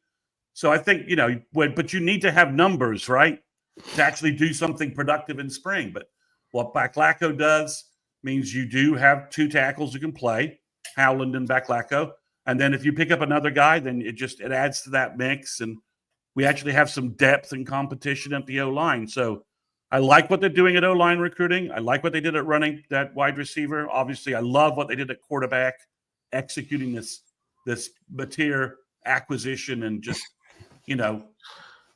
So I think, but you need to have numbers, right, to actually do something productive in spring. But what Baclaco does means you do have 2 tackles who can play, Howland and Baclaco. And then if you pick up another guy, then it adds to that mix. And we actually have some depth and competition at the O-line. So I like what they're doing at O-line recruiting. I like what they did at running that wide receiver. Obviously, I love what they did at quarterback, executing this Mateer acquisition and just,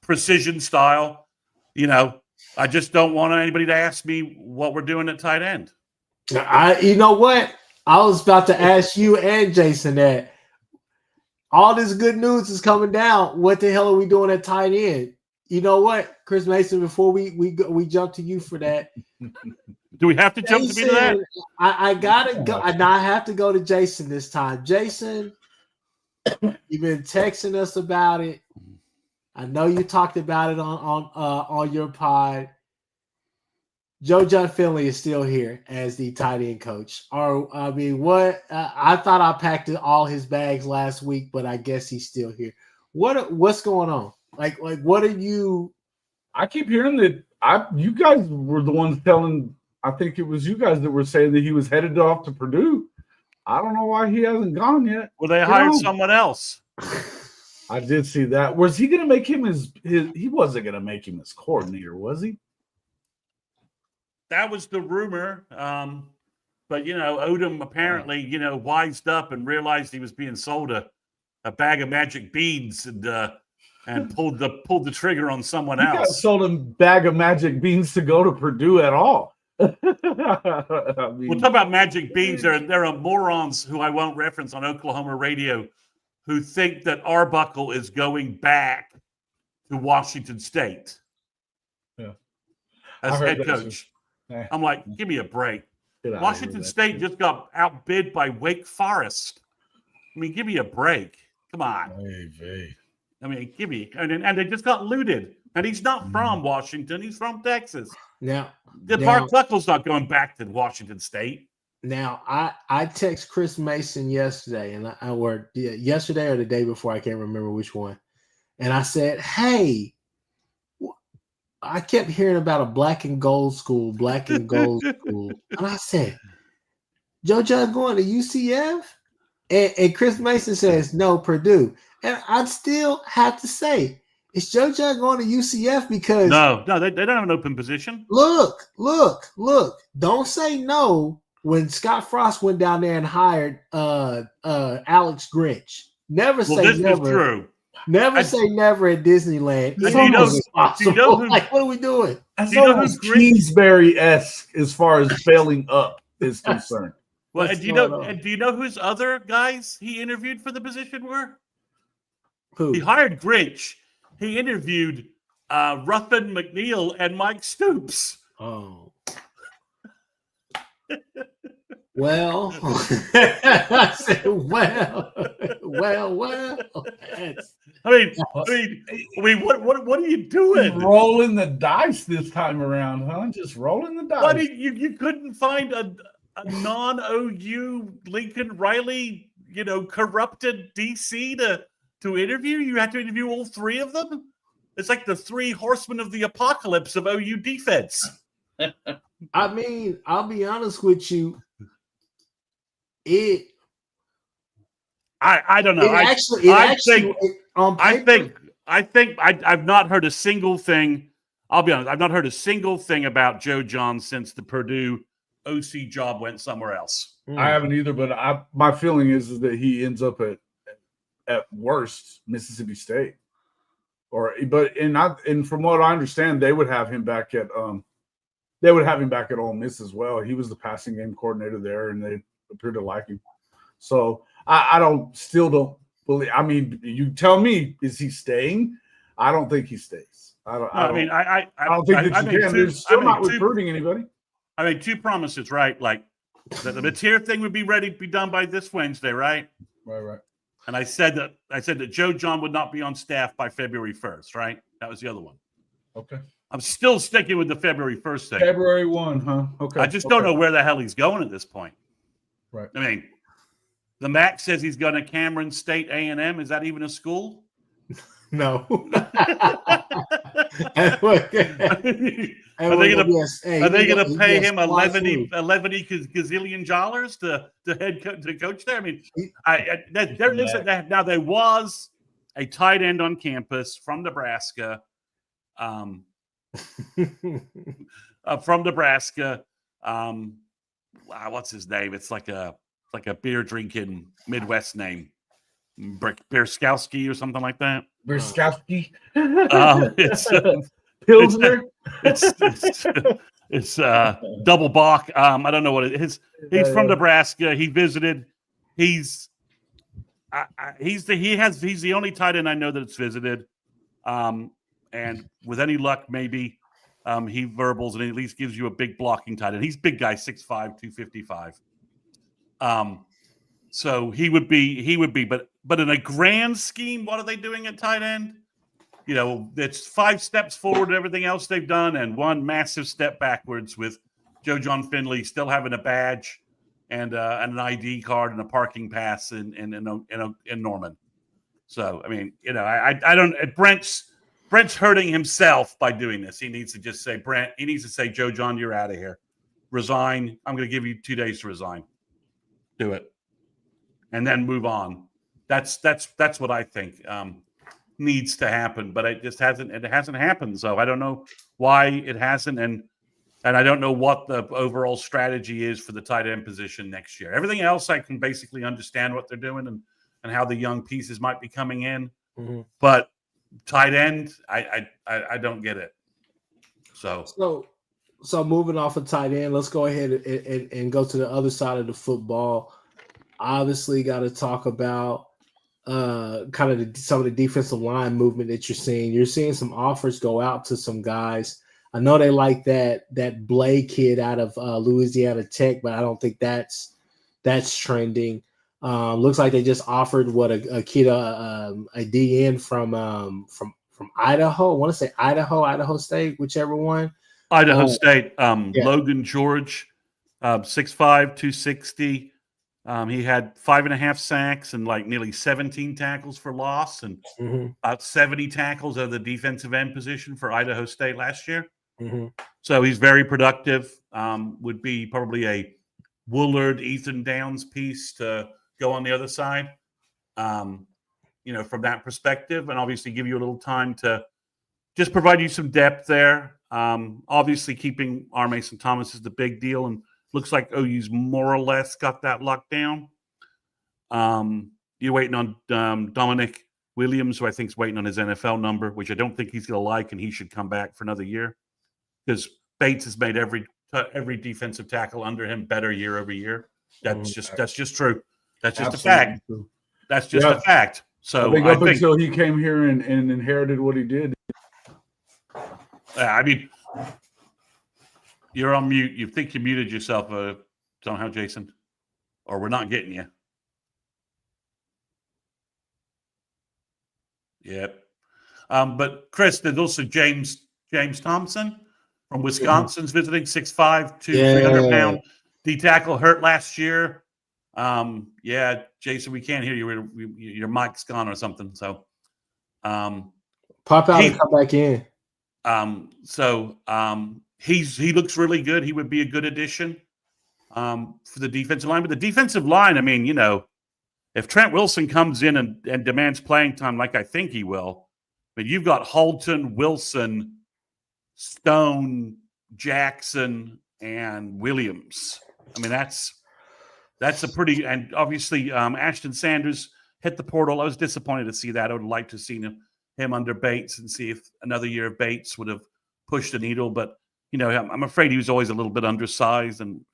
precision style. I just don't want anybody to ask me what we're doing at tight end. You know what? I was about to ask you and Jason that. All this good news is coming down. What the hell are we doing at tight end? You know what, Chris Mason? Before we jump to you for that, do we have to jump to me to that? I gotta go. I have to go to Jason this time. Jason, you've been texting us about it. I know you talked about it on your pod. Joe John Finley is still here as the tight end coach. What? I thought I packed all his bags last week, but I guess he's still here. What's going on? Like what are you? I keep hearing that you guys were the ones telling. I think it was you guys that were saying that he was headed off to Purdue. I don't know why he hasn't gone yet. Well, they hired someone else. I did see that. Was he going to make him his? He wasn't going to make him his coordinator, was he? That was the rumor. But, Odom apparently, wised up and realized he was being sold a bag of magic beans and pulled the trigger on someone else. Got sold a bag of magic beans to go to Purdue at all. We'll talk about magic beans. There are morons who I won't reference on Oklahoma radio who think that Arbuckle is going back to Washington State as head coach. I'm like, give me a break. Washington State just got outbid by Wake Forest. I mean, give me a break. Come on. I mean, give me. And they just got looted. And he's not from Washington. He's from Texas. Now, Bart Buckle's not going back to Washington State. Now, I text Chris Mason yesterday, yesterday or the day before, I can't remember which one. And I said, hey, I kept hearing about a black and gold school. And I said, Joe John going to UCF? And Chris Mason says, no, Purdue. And I'd still have to say, is Joe John going to UCF? Because no, they don't have an open position. Look. Don't say no when Scott Frost went down there and hired Alex Grinch. Never say never. Is true. Never say never at Disneyland. Do you know who, what are we doing? That's almost Kingsbury-esque as far as failing up is concerned. Well, do you know whose other guys he interviewed for the position were? Who? He hired Grinch. He interviewed Ruffin McNeil and Mike Stoops. Oh. Well, I said, well. I mean, what are you doing? Rolling the dice this time around, huh? Just rolling the dice. Well, I mean, you couldn't find a non-OU Lincoln Riley, corrupted DC to interview. You had to interview all 3 of them. It's like the 3 horsemen of the apocalypse of OU defense. I mean, I'll be honest with you. I don't know. I think I've not heard a single thing. I'll be honest. I've not heard a single thing about Joe John since the Purdue OC job went somewhere else. I haven't either, but my feeling is that he ends up at worst Mississippi State. And from what I understand, they would have him back at Ole Miss as well. He was the passing game coordinator there, and they appear to like him. So I don't believe. I mean, you tell me, is he staying? I don't think he stays. I don't think that you can. They're still not recruiting anybody. I made 2 promises, right? Like the Mateer thing would be ready to be done by this Wednesday, right? Right. And I said that Joe John would not be on staff by February 1st, right? That was the other one. Okay. I'm still sticking with the February 1st thing. February 1, huh? Okay. I just don't know where the hell he's going at this point. Right. I mean, the MAC says he's going to Cameron State A&M. Is that even a school? No. Are they going to pay him 11 gazillion dollars to coach there? I mean, there was a tight end on campus from Nebraska. What's his name? It's like a beer drinking Midwest name, Bierskowski or something like that. Bierskowski. It's Pilsner. It's double Bach. I don't know what it is. He's from Nebraska. He visited. He's the only tight end I know that it's visited. And with any luck, maybe he verbals and at least gives you a big blocking tight end. He's big guy, 6'5", 255. So he would be, but in a grand scheme, what are they doing at tight end? You know, it's 5 steps forward to everything else they've done, and 1 massive step backwards with Joe John Finley still having a badge and an ID card and a parking pass in Norman. So I mean, you know, I don't. Brent's hurting himself by doing this. He needs to just say, Brent. He needs to say, Joe John, you're out of here. Resign. I'm going to give you 2 days to resign. Do it, and then move on. That's what I think needs to happen. But it just hasn't. It hasn't happened. So I don't know why it hasn't, and I don't know what the overall strategy is for the tight end position next year. Everything else, I can basically understand what they're doing and how the young pieces might be coming in, but tight end, I don't get it. So moving off of tight end, let's go ahead and go to the other side of the football. Obviously, got to talk about kind of some of the defensive line movement that you're seeing. You're seeing some offers go out to some guys. I know they like that Blake kid out of Louisiana Tech, but I don't think that's trending. Looks like they just offered a kid a DN from Idaho. I want to say Idaho State, whichever one. Idaho State. Yeah. Logan George, 6'5", 260. He had 5.5 sacks and like nearly 17 tackles for loss and about 70 tackles at the defensive end position for Idaho State last year. So he's very productive. Would be probably a Woolard, Ethan Downs piece to go on the other side, from that perspective, and obviously give you a little time to just provide you some depth there. Obviously, keeping R. Mason Thomas is the big deal, and looks like OU's more or less got that locked down. You're waiting on Dominic Williams, who I think is waiting on his NFL number, which I don't think he's going to like, and he should come back for another year because Bates has made every defensive tackle under him better year over year. That's just true. That's just a fact. True. That's just a fact. So I think until he came here and inherited what he did. I mean, you're on mute. You think you muted yourself somehow, Jason, or we're not getting you. Yep. But Chris, there's also James Thompson from Wisconsin's visiting, 6'5", 300 pound D tackle, hurt last year. Jason, we can't hear you. Your mic's gone or something. So, pop out and come back in. He looks really good. He would be a good addition for the defensive line. But the defensive line, I mean, if Trent Wilson comes in and demands playing time like I think he will, but you've got Halton, Wilson, Stone, Jackson, and Williams. I mean, that's a pretty – and obviously Ashton Sanders hit the portal. I was disappointed to see that. I would like to have seen him under Bates and see if another year of Bates would have pushed the needle. But I'm afraid he was always a little bit undersized. And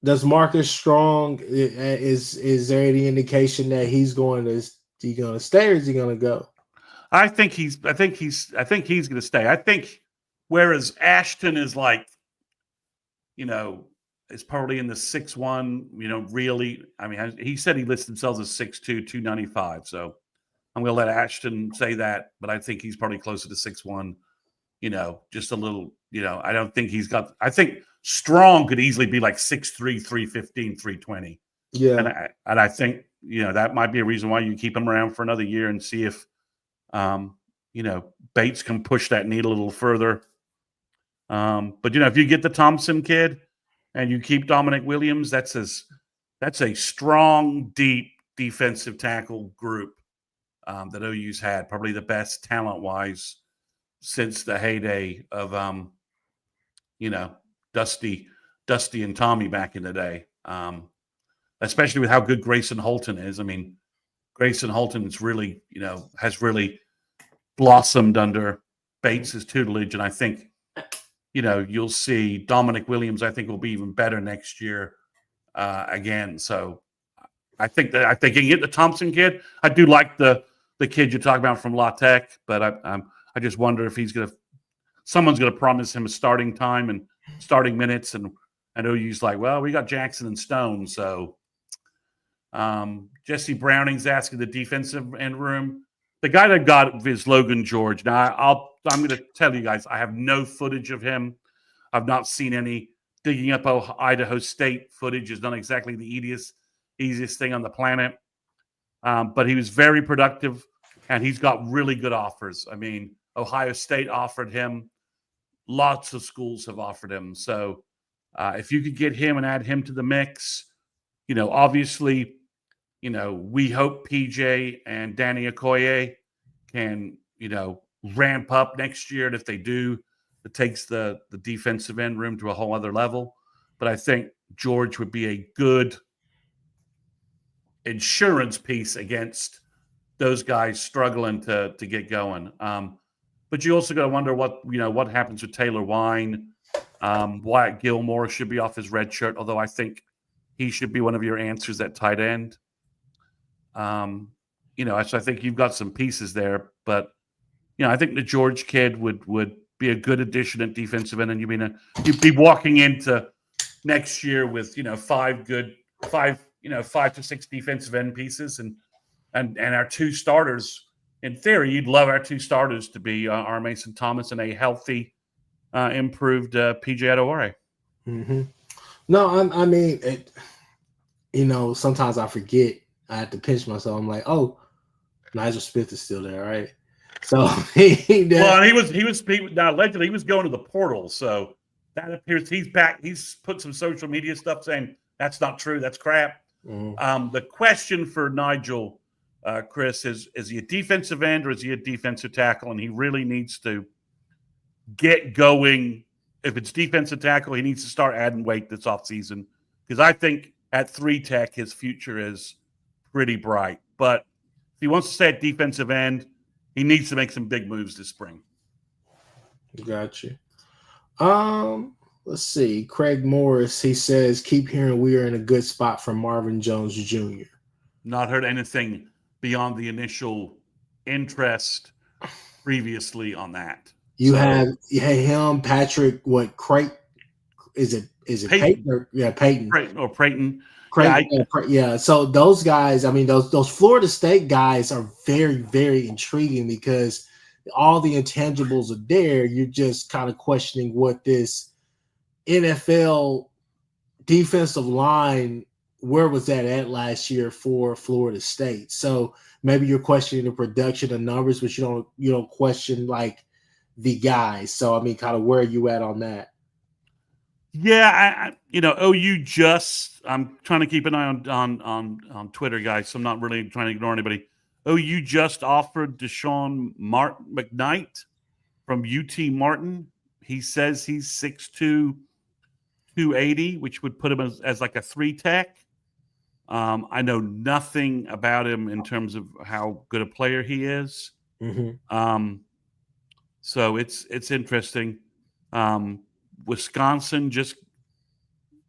does Marcus Strong, is there any indication that he's going to stay or is he going to go? I think he's going to stay. I think whereas Ashton is like, is probably in the 6'1", really. I mean, he said he lists himself as 6'2", 295. So I'm going to let Ashton say that, but I think he's probably closer to 6'1", just a little, I don't think I think Strong could easily be like 6'3", 315, 320. Yeah. And I think, that might be a reason why you keep him around for another year and see if, Bates can push that needle a little further. But if you get the Thompson kid and you keep Dominic Williams, that's a strong, deep defensive tackle group that OU's had, probably the best talent-wise since the heyday of Dusty and Tommy back in the day. Especially with how good Grayson Holton is. I mean, Grayson Holton is really, has really blossomed under Bates's tutelage, and I think, you'll see Dominic Williams. I think will be even better next year again. So I think you can get the Thompson kid. I do like the kid you're talking about from La Tech, but I just wonder if someone's gonna promise him a starting time and starting minutes, and OU's like, well, we got Jackson and Stone, so. Jesse Browning's asking the defensive end room. The guy that got is Logan George. Now I'm going to tell you guys, I have no footage of him. I've not seen any. Digging up Idaho State footage is not exactly the easiest thing on the planet. But he was very productive, and he's got really good offers. I mean, Ohio State offered him. Lots of schools have offered him. So if you could get him and add him to the mix, obviously, we hope PJ and Danny Okoye can, ramp up next year. And if they do, it takes the defensive end room to a whole other level. But I think George would be a good insurance piece against those guys struggling to get going. But you also got to wonder what happens with Taylor Wine. Wyatt Gilmore should be off his red shirt, although I think he should be one of your answers at tight end. So I think you've got some pieces there, but I think the George kid would be a good addition at defensive end, and you'd be walking into next year with 5 to 6 defensive end pieces, and our 2 starters. In theory, you'd love our 2 starters to be R. Mason Thomas and a healthy, improved PJ Adewale. Mm-hmm. No, I mean, sometimes I forget. I have to pinch myself. I'm like, oh, Nigel Smith is still there, right? So well, and allegedly he was going to the portal. So that appears he's back. He's put some social media stuff saying that's not true. That's crap. Mm-hmm. The question for Nigel, Chris, is he a defensive end or is he a defensive tackle? And he really needs to get going. If it's defensive tackle, he needs to start adding weight this offseason, because I think at 3 tech his future is pretty bright. But if he wants to stay at defensive end, he needs to make some big moves this spring. Got you. Let's see. Craig Morris, he says, keep hearing we are in a good spot from Marvin Jones Jr. Not heard anything beyond the initial interest previously on that. You have him, Patrick, Creighton? Is it Peyton? Peyton. Creighton. Yeah. So those guys, I mean, those Florida State guys are very, very intriguing because all the intangibles are there. You're just kind of questioning what this NFL defensive line, where was that at last year for Florida State? So maybe you're questioning the production of numbers, but you don't question like the guys. So I mean, kind of where are you at on that? Yeah, OU I'm trying to keep an eye on Twitter, guys, so I'm not really trying to ignore anybody. OU just offered Deshaun McKnight from UT Martin. He says he's 6'2", 280, which would put him as like a 3 tech. I know nothing about him in terms of how good a player he is. So it's interesting. Wisconsin just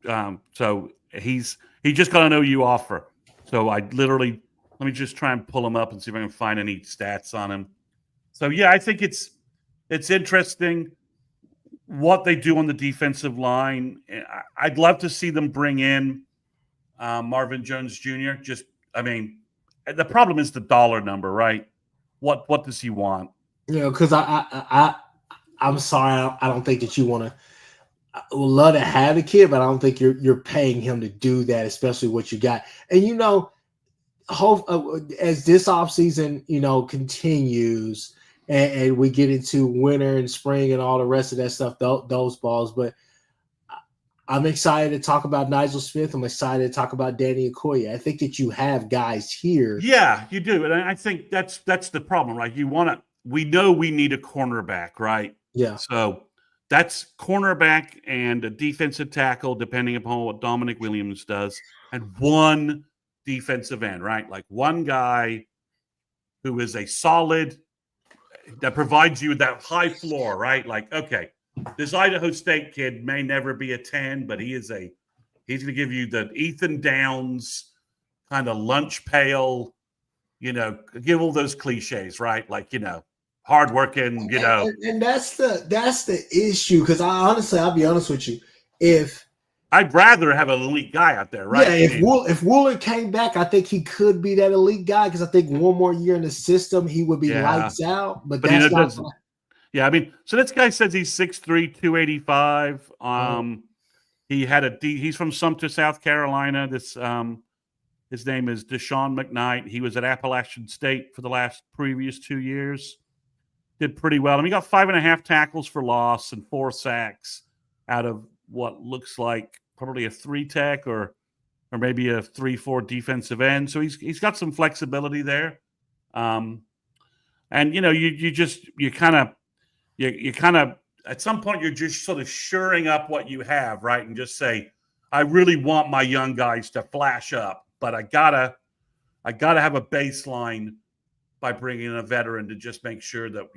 so he just got an OU offer. So I literally let me just try and pull him up and see if I can find any stats on him. So yeah, I think it's interesting what they do on the defensive line. I'd love to see them bring in Marvin Jones Jr. The problem is the dollar number, right? What does he want? Because I'm sorry, I don't think that you want to. I would love to have a kid, but I don't think you're paying him to do that, especially what you got. And as this offseason, continues and we get into winter and spring and all the rest of that stuff, those balls. But I'm excited to talk about Nigel Smith. I'm excited to talk about Danny Okoye. I think that you have guys here. Yeah, you do. And I think that's the problem, right? We know we need a cornerback, right? Yeah. So that's cornerback and a defensive tackle, depending upon what Dominic Williams does, and one defensive end, right? Like one guy who is a solid, that provides you that high floor, right? Like, okay, this Idaho State kid may never be a 10, but he's going to give you the Ethan Downs kind of lunch pail, give all those cliches, right? Like, hardworking, And that's the issue. Because I'll be honest with you, if I'd rather have an elite guy out there, right? Yeah, if Wooler came back, I think he could be that elite guy because I think one more year in the system, he would be lights out. But that's not. Yeah, so this guy says he's 6'3", 285. He's from Sumter, South Carolina. This his name is Deshaun McKnight. He was at Appalachian State for the previous 2 years. Did pretty well. He got 5.5 tackles for loss and 4 sacks out of what looks like probably a 3-tech or maybe a 3-4 defensive end. So he's got some flexibility there. And you kind of at some point you're just sort of shoring up what you have, right? And just say, I really want my young guys to flash up, but I gotta have a baseline by bringing in a veteran to just make sure that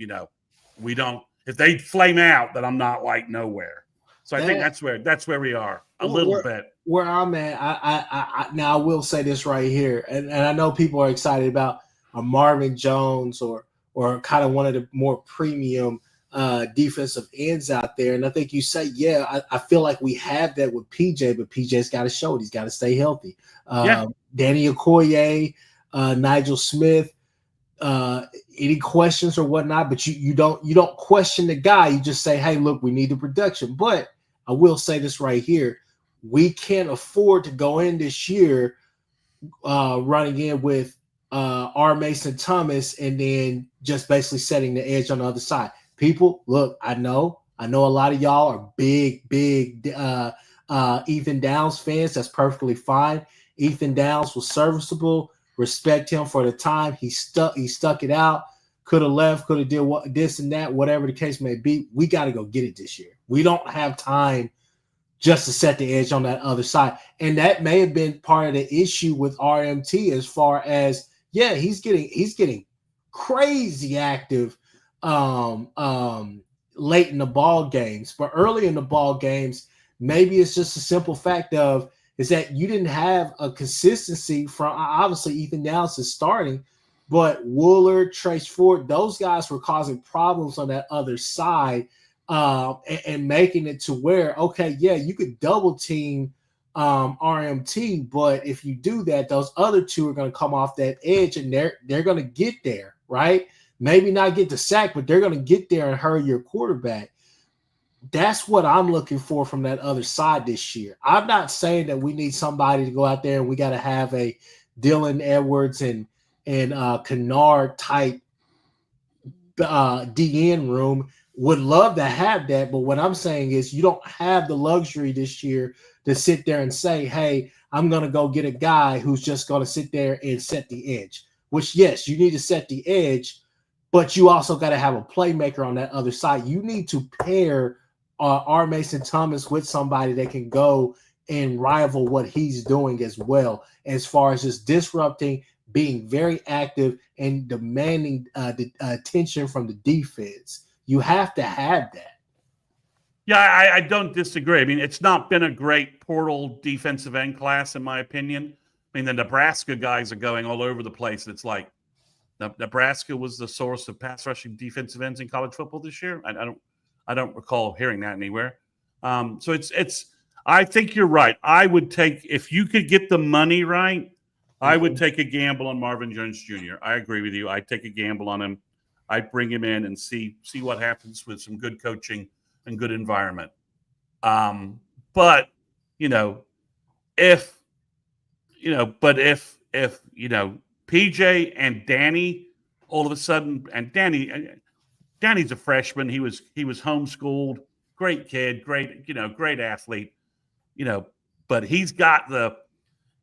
we don't, if they flame out, that I'm not like nowhere. So I think that's where we are a little bit. Where I'm at, I will say this right here, and I know people are excited about a Marvin Jones or kind of one of the more premium defensive ends out there. And I think you say, I feel like we have that with PJ, but PJ's got to show it. He's got to stay healthy. Danny Okoye, Nigel Smith, any questions or whatnot, but you don't question the guy. You just say, hey, look, we need the production. But I will say this right here. We can't afford to go in this year running in with R. Mason Thomas and then just basically setting the edge on the other side. People, look, I know a lot of y'all are big Ethan Downs fans. That's perfectly fine. Ethan Downs was serviceable. Respect him for the time. He stuck it out. Could have left, could have did this and that, whatever the case may be. We got to go get it this year. We don't have time just to set the edge on that other side. And that may have been part of the issue with RMT as far as, he's getting crazy active late in the ball games. But early in the ball games, maybe it's just a simple fact of is that you didn't have a consistency from obviously Ethan Downs is starting, but Wooler, Trace Ford, those guys were causing problems on that other side and making it to where, you could double team RMT, but if you do that, those other two are going to come off that edge and they're going to get there, right? Maybe not get the sack, but they're going to get there and hurry your quarterback. That's what I'm looking for from that other side this year. I'm not saying that we need somebody to go out there and we got to have a Dylan Edwards and Kennard type DN room. Would love to have that, but what I'm saying is you don't have the luxury this year to sit there and say, hey, I'm going to go get a guy who's just going to sit there and set the edge, which, yes, you need to set the edge, but you also got to have a playmaker on that other side. You need to pair R. Mason Thomas with somebody that can go and rival what he's doing as well, as far as just disrupting, being very active and demanding the attention from the defense. You have to have that. Yeah, I don't disagree. I mean, it's not been a great portal defensive end class, in my opinion. I mean, the Nebraska guys are going all over the place. It's like Nebraska was the source of pass rushing defensive ends in college football this year. I don't recall hearing that anywhere. So it's. I think you're right. I would take, if you could get the money right, I would take a gamble on Marvin Jones Jr. I agree with you. I'd take a gamble on him. I'd bring him in and see what happens with some good coaching and good environment. But if PJ and Danny all of a sudden, and Danny's a freshman. He was homeschooled, great kid, great athlete, but he's got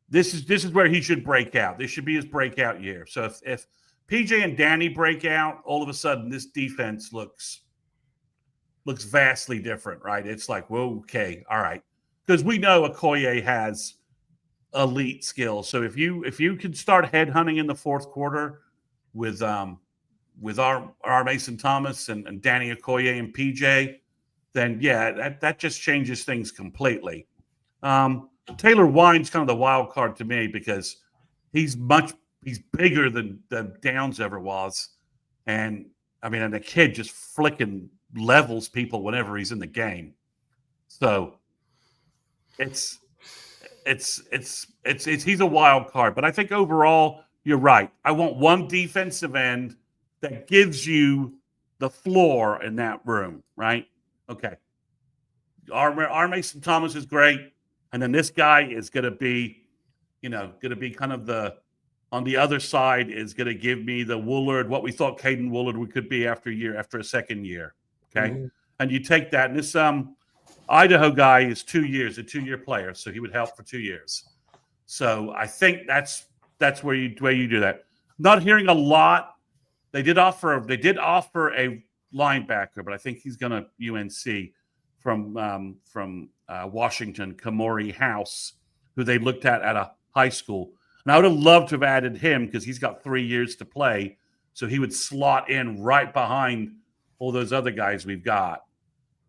this is where he should break out. This should be his breakout year. So if PJ and Danny break out, all of a sudden this defense looks vastly different, right? It's like, whoa, okay, all right. Because we know Okoye has elite skills. So if you can start headhunting in the fourth quarter with our Mason Thomas and Danny Okoye and PJ, then yeah, that just changes things completely. Taylor Wine's kind of the wild card to me because he's bigger than Downs ever was. And I mean, and the kid just flicking levels people whenever he's in the game. So it's he's a wild card. But I think overall, you're right. I want one defensive end that gives you the floor in that room, right? Okay. Our Mason Thomas is great. And then this guy is going to be, kind of on the other side is going to give me the Woolard, what we thought Caden Woolard could be after a second year. Okay. Mm-hmm. And you take that, and this Idaho guy is 2 years, a 2-year player. So he would help for 2 years. So I think that's where you do that. Not hearing a lot. They did offer a linebacker, but I think he's going to UNC from Washington, Kamori House, who they looked at a high school. And I would have loved to have added him because he's got 3 years to play. So he would slot in right behind all those other guys we've got.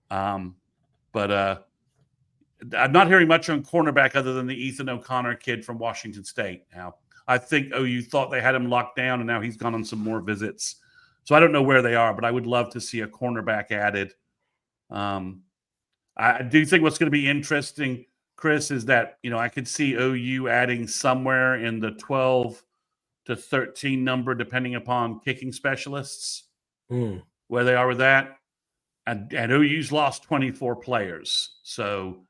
But I'm not hearing much on cornerback other than the Ethan O'Connor kid from Washington State. Now, I think OU thought they had him locked down, and now he's gone on some more visits. So I don't know where they are, but I would love to see a cornerback added. I do think what's going to be interesting, Chris, is that, I could see OU adding somewhere in the 12 to 13 number, depending upon kicking specialists, where they are with that. And OU's lost 24 players. So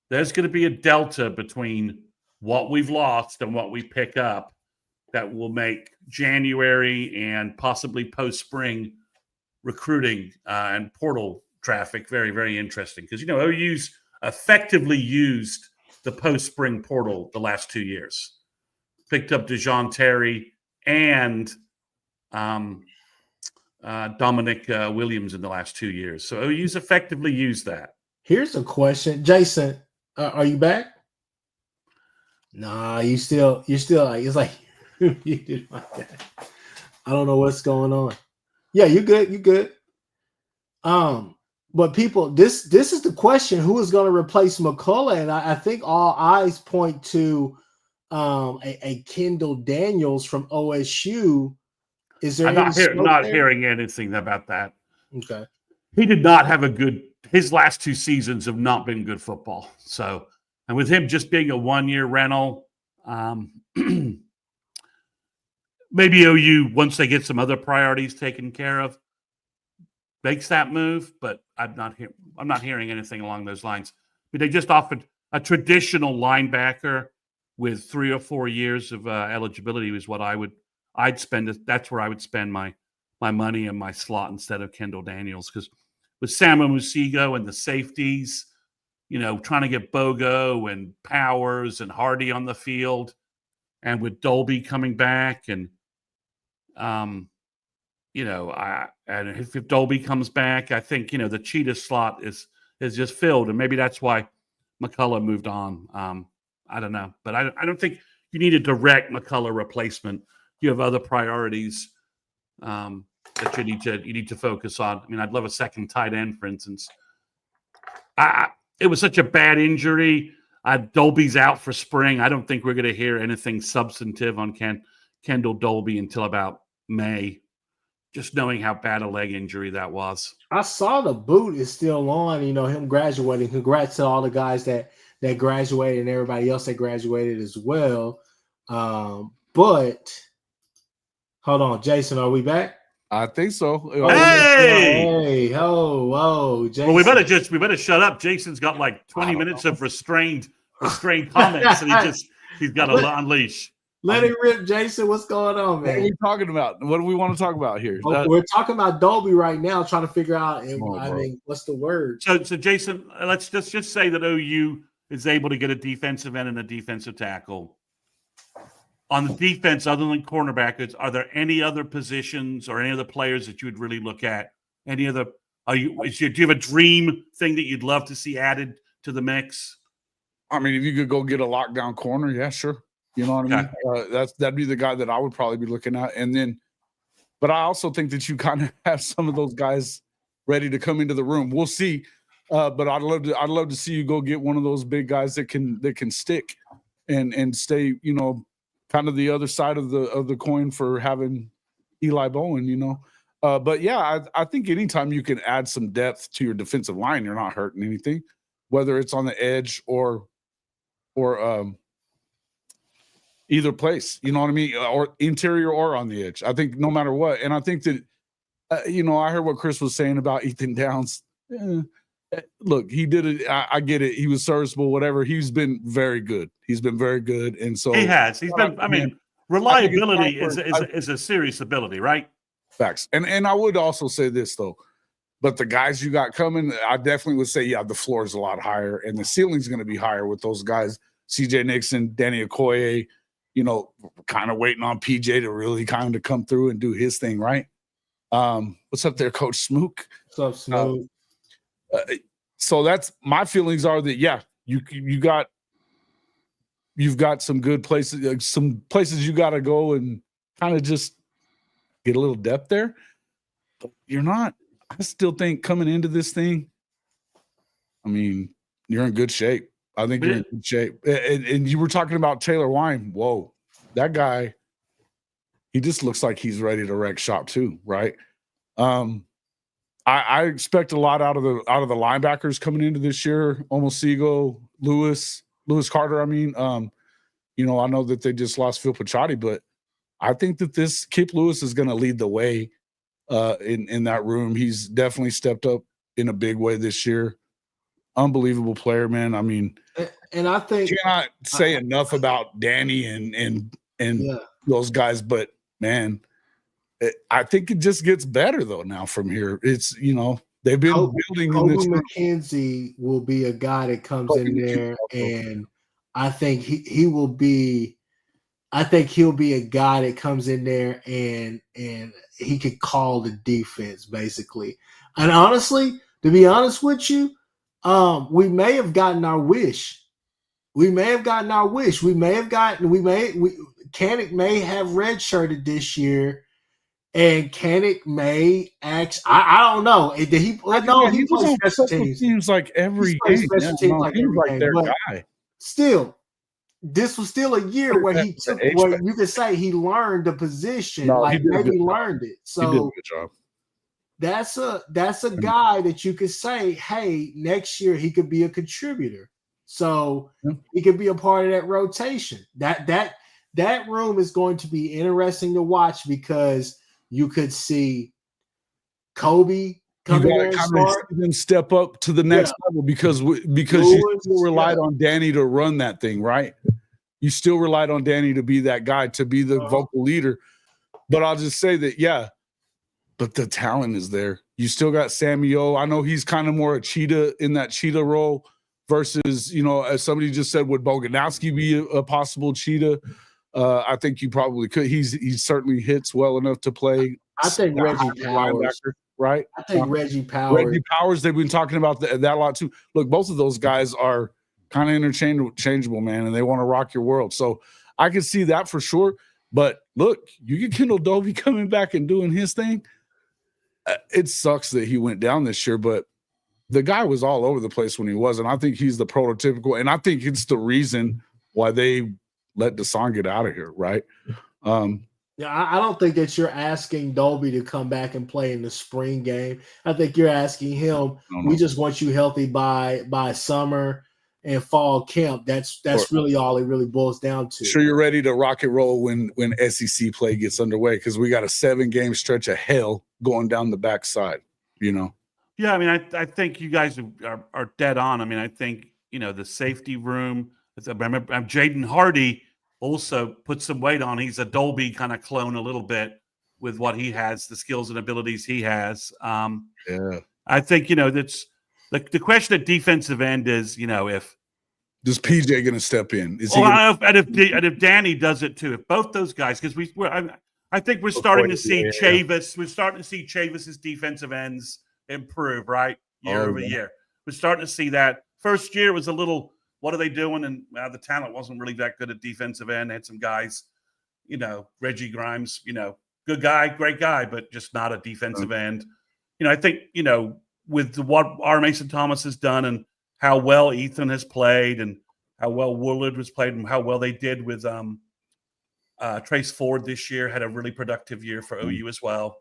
there's going to be a delta between what we've lost and what we pick up that will make January and possibly post-spring recruiting and portal traffic very, very interesting. Because, OU's effectively used the post-spring portal the last 2 years. Picked up DeJoun Terry and Dominic Williams in the last 2 years. So OU's effectively used that. Here's a question. Jason, are you back? Nah, you're still like, it's like you did like that. I don't know what's going on. Yeah, you're good. But people, this is the question: who is going to replace McCullough? And I think all eyes point to a Kendall Daniels from OSU. Is there? I'm not hearing anything about that. Okay. He did not have his last 2 seasons have not been good football. So, and with him just being a 1-year rental, maybe OU, once they get some other priorities taken care of, makes that move, but I'm not hearing anything along those lines. But they just offered a traditional linebacker with 3 or 4 years of eligibility is what I'd spend. That's where I would spend my money in my slot instead of Kendall Daniels. Because with Samuel Musigo and the safeties, trying to get Bogo and Powers and Hardy on the field, and with Dolby coming back, and and if Dolby comes back, I think the Cheetah slot is just filled, and maybe that's why McCullough moved on. I don't know, but I don't think you need a direct McCullough replacement you have other priorities that you need to focus on. I mean, I'd love a second tight end, for instance. It was such a bad injury. Dolby's out for spring. I don't think we're going to hear anything substantive on Kendall Dolby until about May. Just knowing how bad a leg injury that was. I saw the boot is still on, him graduating. Congrats to all the guys that graduated and everybody else that graduated as well. But hold on, Jason, are we back? I think so. Hey! Whoa, Jason. Well, we better shut up. Jason's got like 20 minutes of restrained comments, and he's got to unleash. Let it rip, Jason. What's going on, man? What are we talking about? What do we want to talk about here? We're talking about Dolby right now, trying to figure out. What's the word? So Jason, let's just say that OU is able to get a defensive end and a defensive tackle. On the defense, other than cornerback, are there any other positions or any other players that you would really look at? Any other? Do you have a dream thing that you'd love to see added to the mix? I mean, if you could go get a lockdown corner, yeah, sure. You know what I mean? That'd be the guy that I would probably be looking at. And then, but I also think that you kind of have some of those guys ready to come into the room. We'll see. But I'd love to see you go get one of those big guys that can stick and stay, kind of the other side of the coin for having Eli Bowen, But yeah, I think anytime you can add some depth to your defensive line, you're not hurting anything, whether it's on the edge or either place, you know what I mean? Or interior or on the edge. I think no matter what. And I think that, I heard what Chris was saying about Ethan Downs. Look, he did it. I get it. He was serviceable, whatever. He's been very good. He's been very good. And so he has. He's been, reliability is a serious ability, right? Facts. And I would also say this, though. But the guys you got coming, I definitely would say, yeah, the floor is a lot higher and the ceiling's going to be higher with those guys. CJ Nixon, Danny Okoye, kind of waiting on PJ to really kind of come through and do his thing, right? What's up there, Coach Smook? What's up, Smook? So that's my feelings are that, yeah, you've got some good places, some places you got to go and kind of just get a little depth there. But you're not. I still think coming into this thing, I mean, you're in good shape. I think you're in good shape. And you were talking about Taylor Wine. Whoa, that guy, he just looks like he's ready to wreck shop too, right? I expect a lot out of the linebackers coming into this year. Omosigo, Lewis Carter. I mean, I know that they just lost Phil Picciotti, but I think that this Kip Lewis is going to lead the way in that room. He's definitely stepped up in a big way this year. Unbelievable player, man. I mean, and I think cannot say enough about Danny and those guys, but man, I think it just gets better though now from here. It's they've been building. Kobe McKenzie will be a guy that comes in there, and I think he will be. I think he'll be a guy that comes in there and he could call the defense basically. And honestly, to be honest with you, we may have gotten our wish. Kannick may have redshirted this year, and Kannick may actually. I don't know. Did he? No, he plays special teams. Seems like every game. Their guy. Still, this was still a year where he took. Where you could say he learned the position. Maybe learned it. So he did a good job. That's a guy that you could say, hey, next year he could be a contributor. So he could be a part of that rotation. That room is going to be interesting to watch because you could see Kobe come in there and start. Step up to the next level because you still relied on Danny to run that thing, right? You still relied on Danny to be that guy, to be the vocal leader. But I'll just say that, but the talent is there. You still got Sammy O. I know he's kind of more a cheetah in that cheetah role versus, as somebody just said, would Boganowski be a possible cheetah? I think you probably could. He certainly hits well enough to play. I think Reggie Powers, right? I think Reggie Powers. They've been talking about that a lot too. Look, both of those guys are kind of interchangeable, man, and they want to rock your world. So I can see that for sure. But look, you get Kendall Dovey coming back and doing his thing. It sucks that he went down this year, but the guy was all over the place when he wasn't. I think he's the prototypical, and I think it's the reason why they let Deshaun get out of here, right? Yeah, I don't think that you're asking Dolby to come back and play in the spring game. I think you're asking him, we just want you healthy by summer and fall camp. That's really all it really boils down to. Sure, you're ready to rock and roll when SEC play gets underway, because we got a 7-game stretch of hell going down the backside, you know? Yeah, I mean, I think you guys are dead on. I mean, I think, the safety room, I remember Jaden Hardy also put some weight on. He's a Dolby kind of clone a little bit with what he has, the skills and abilities he has. Yeah. I think, that's the question at defensive end is, if Is PJ going to step in? Is he and if Danny does it too, if both those guys, because I think we're starting to see Chavis. We're starting to see Chavis's defensive ends improve, right? Year over year. We're starting to see that. First year was a little, what are they doing? And the talent wasn't really that good at defensive end. They had some guys, Reggie Grimes, good guy, great guy, but just not a defensive end. I think, with what R. Mason Thomas has done and how well Ethan has played and how well Woolard was played and how well they did with Trace Ford this year, had a really productive year for OU as well.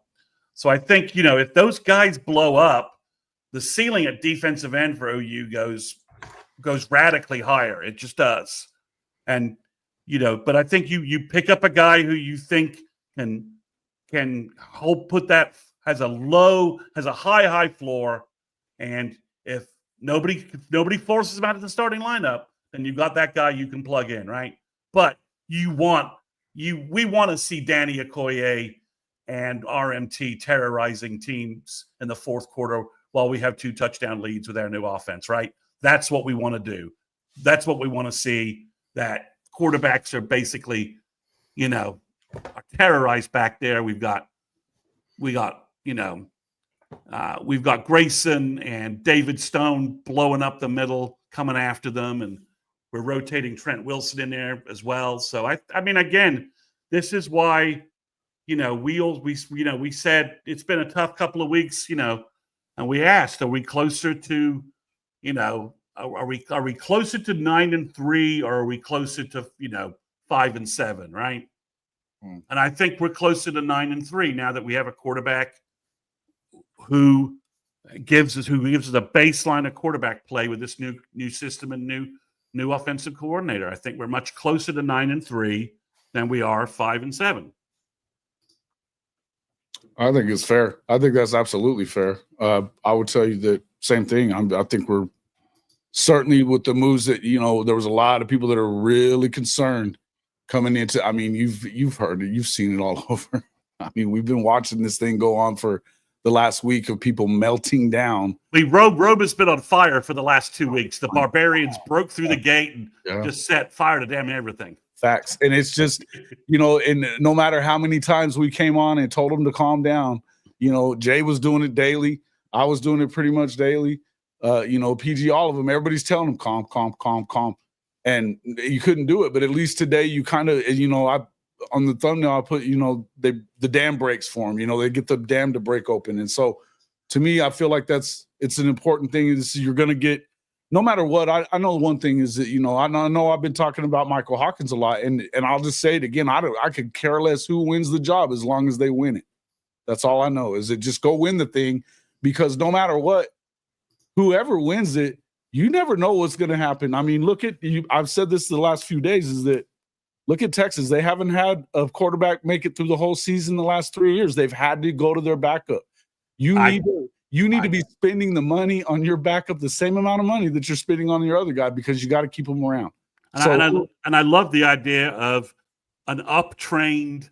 So I think, if those guys blow up, the ceiling at defensive end for OU goes radically higher. It just does. And, but I think you pick up a guy who you think can put that, has a high floor. And if nobody forces him out of the starting lineup, then you've got that guy you can plug in, right? But we want to see Danny Okoye and RMT terrorizing teams in the fourth quarter while we have 2 touchdown leads with our new offense, right? That's what we want to do. That's what we want to see, that quarterbacks are basically, are terrorized back there. We've got Grayson and David Stone blowing up the middle, coming after them, and we're rotating Trent Wilson in there as well. So I mean, again, this is why, we said it's been a tough couple of weeks, and we asked, are we closer to, are we closer to 9-3, or are we closer to 5-7, right? And I think we're closer to 9-3 now that we have a quarterback who gives us a baseline of quarterback play with this new system and new offensive coordinator. I think we're much closer to 9-3 than we are 5-7. I think it's fair. I think that's absolutely fair. I would tell you the same thing. I think we're certainly, with the moves that, there was a lot of people that are really concerned coming into. I mean, you've heard it, you've seen it all over. I mean, we've been watching this thing go on for the last week of people melting down. Robe has been on fire for the last 2 weeks. The Barbarians broke through the gate and just set fire to damn everything. Facts. And it's just, and no matter how many times we came on and told them to calm down, Jay was doing it daily. I was doing it pretty much daily. PG, all of them, everybody's telling them calm, calm, calm, calm. And you couldn't do it. But at least today you kind of, on the thumbnail, I put, the dam breaks for them. They get the dam to break open. And so to me, I feel like it's an important thing. You're going to get, no matter what, I know one thing is that, I know I've been talking about Michael Hawkins a lot, and I'll just say it again. I could care less who wins the job as long as they win it. That's all I know, is that just go win the thing, because no matter what, whoever wins it, you never know what's going to happen. I mean, look at you. I've said this the last few days, is that look at Texas. They haven't had a quarterback make it through the whole season the last 3 years. They've had to go to their backup. You need to be spending the money on your backup, the same amount of money that you're spending on your other guy, because you got to keep them around. And I love the idea of an up-trained,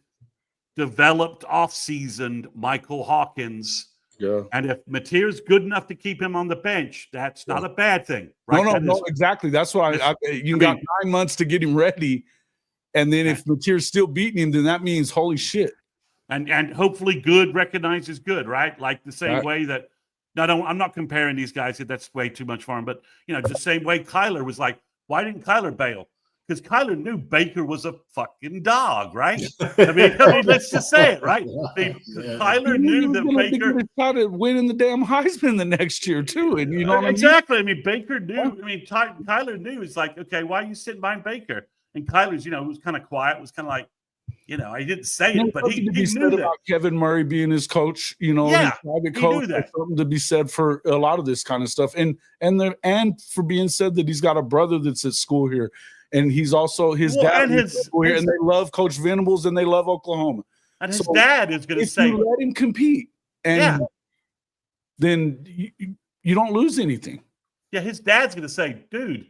developed, off-seasoned Michael Hawkins. Yeah. And if Mateer's good enough to keep him on the bench, that's not a bad thing. Right? No, exactly. That's why you got 9 months to get him ready. And then if Mateer's still beating him, then that means holy shit. And hopefully good recognizes good, right? Like the same way that I'm not comparing these guys. That's way too much for him. But, the same way Kyler was like, why didn't Kyler bail? because Kyler knew Baker was a fucking dog, right? I mean, let's just say it, right? Kyler knew that Baker shot at winning the damn Heisman the next year too, and you know what exactly. I mean, Baker knew. I mean, Kyler knew. It's like, okay, why are you sitting behind Baker? And Kyler's, was kind of quiet. Was kind of like, I didn't say it, but he knew that. About Kevin Murray being his coach, yeah, private coach. There's something to be said for a lot of this kind of stuff, and for being said that he's got a brother that's at school here, and he's also his dad and and they love Coach Venables and they love Oklahoma. And his dad is going to say, you let him compete, and then you don't lose anything. Yeah, his dad's going to say, dude,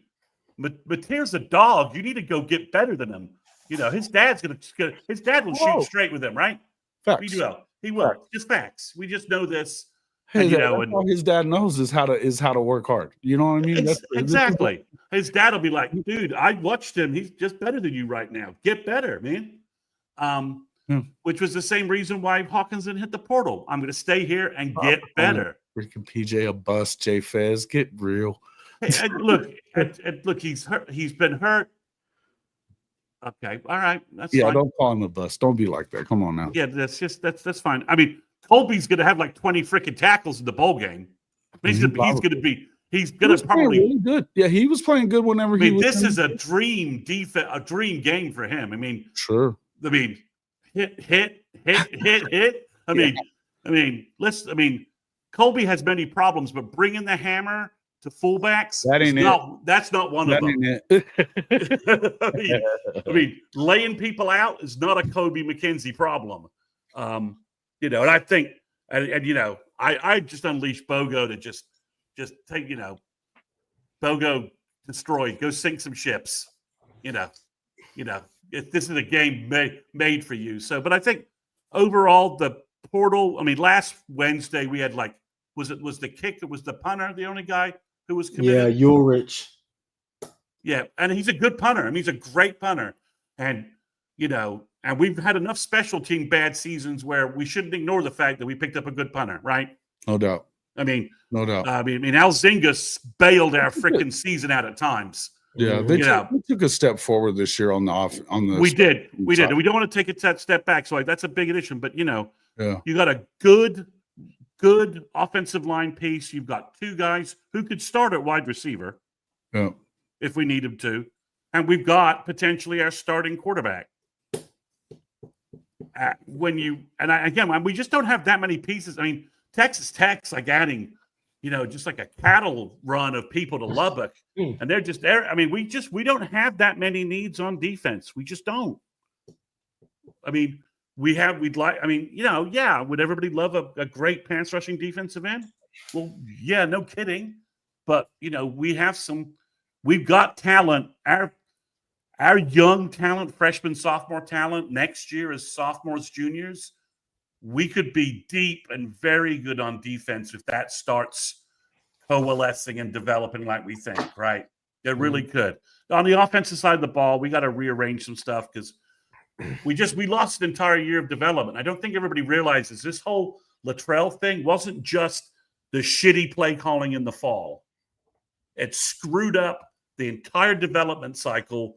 Mateer's a dog. You need to go get better than him. His dad's his dad will shoot straight with him, right? Facts. He will. Facts. Just facts. We just know this. And, all his dad knows is how to work hard. You know what I mean? Exactly. His dad will be like, dude, I watched him. He's just better than you right now. Get better, man. Which was the same reason why Hawkins didn't hit the portal. I'm going to stay here and get better. Freaking PJ a bust, Jay Fez, get real. Hey, look, he's hurt. He's been hurt. Okay, all right, that's fine. Don't call him a bust. Don't be like that. Come on now. Yeah, that's fine. I mean, Colby's going to have like 20 freaking tackles in the bowl game. He's going to probably really good. Yeah, he was playing good whenever he was. This is a dream defense, a dream game for him. I mean, sure. I mean, hit. I mean, Colby has many problems, but bringing the hammer to fullbacks, that's not one of them. I mean, laying people out is not a Kobe McKenzie problem. And I think, I just unleashed Bogo to just take, Bogo destroy, go sink some ships. If this is a game made for you. So, but I think overall the portal. I mean, last Wednesday we had was the kicker, was the punter the only guy who was committed? Yeah, Ulrich. Yeah, and he's a good punter. I mean, he's a great punter. And, and we've had enough special team bad seasons where we shouldn't ignore the fact that we picked up a good punter, right? No doubt. I mean, no doubt. I mean, Al Zingas bailed our freaking season out at times. Yeah, they took a step forward this year on the. We did. We don't want to take a step back. So that's a big addition. But you got a good offensive line piece. You've got two guys who could start at wide receiver, if we need them to, and we've got potentially our starting quarterback. We just don't have that many pieces. I mean, Texas Tech's adding, just like a cattle run of people to Lubbock, and they're just there. I mean, we don't have that many needs on defense. We just don't. I mean, would everybody love a great pass rushing defensive end? Well, yeah, no kidding. But we've got talent. Our young talent, freshman, sophomore talent next year as sophomores, juniors, we could be deep and very good on defense if that starts coalescing and developing like we think, right? It really could. On the offensive side of the ball, we got to rearrange some stuff because we lost an entire year of development. I don't think everybody realizes this whole Latrell thing wasn't just the shitty play calling in the fall. It screwed up the entire development cycle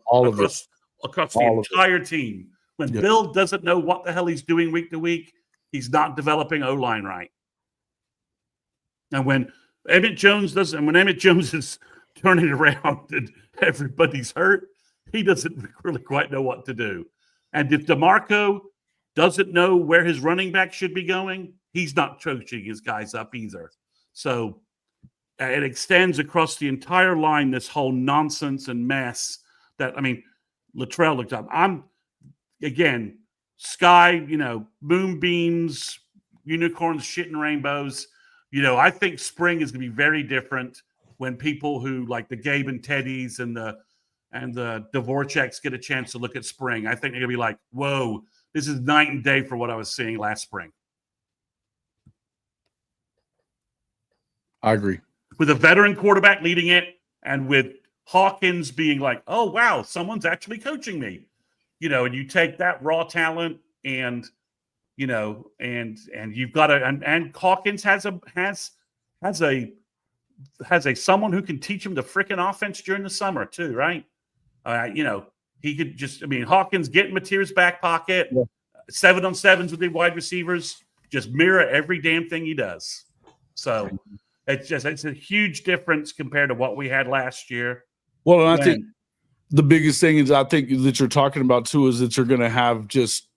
across the entire team. When Bill doesn't know what the hell he's doing week to week, he's not developing O-line right. And when Emmett Jones is turning around and everybody's hurt, he doesn't really quite know what to do. And if DeMarco doesn't know where his running back should be going, he's not coaching his guys up either. So it extends across the entire line, this whole nonsense and mess that, I mean, Latrell looked up. Sky, moonbeams, unicorns, shit and rainbows. I think spring is going to be very different when people who like the Gabe and Teddy's and the Dvorak's get a chance to look at spring. I think they're going to be like, whoa, this is night and day for what I was seeing last spring. I agree. With a veteran quarterback leading it and with Hawkins being like, oh, wow, someone's actually coaching me. And you take that raw talent and you've got and Hawkins has a someone who can teach him the freaking offense during the summer too, right? He could just, Hawkins get in Mateer's back pocket, 7-on-7s with the wide receivers, just mirror every damn thing he does. So it's a huge difference compared to what we had last year. Well, and I think the biggest thing is that you're talking about too is that you're going to have just,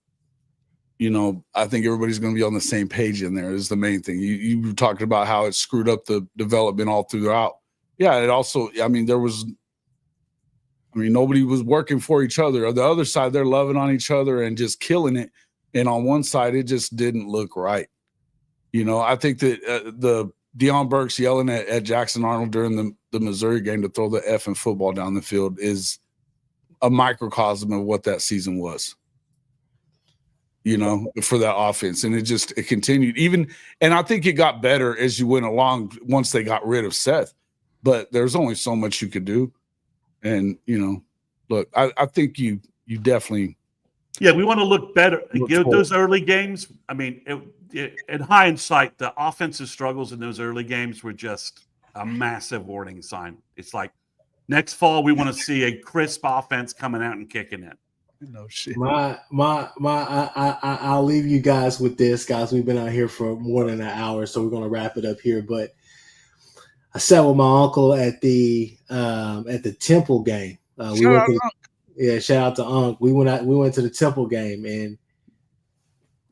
I think everybody's going to be on the same page in there is the main thing. You were talking about how it screwed up the development all throughout. Yeah, it also, nobody was working for each other. On the other side, they're loving on each other and just killing it. And on one side, it just didn't look right. I think that the Deion Burks yelling at Jackson Arnold during the Missouri game to throw the effing football down the field is a microcosm of what that season was, for that offense. And it continued and I think it got better as you went along once they got rid of Seth, but there's only so much you could do. And, look, I think you definitely. Yeah, we want to look better. Those early games, in hindsight, the offensive struggles in those early games were just a massive warning sign. It's like next fall, we want to see a crisp offense coming out and kicking it. No shit. I'll leave you guys with this, guys. We've been out here for more than an hour, so we're going to wrap it up here. But I sat with my uncle at the Temple game. Shout out to Unc. We went to the Temple game, and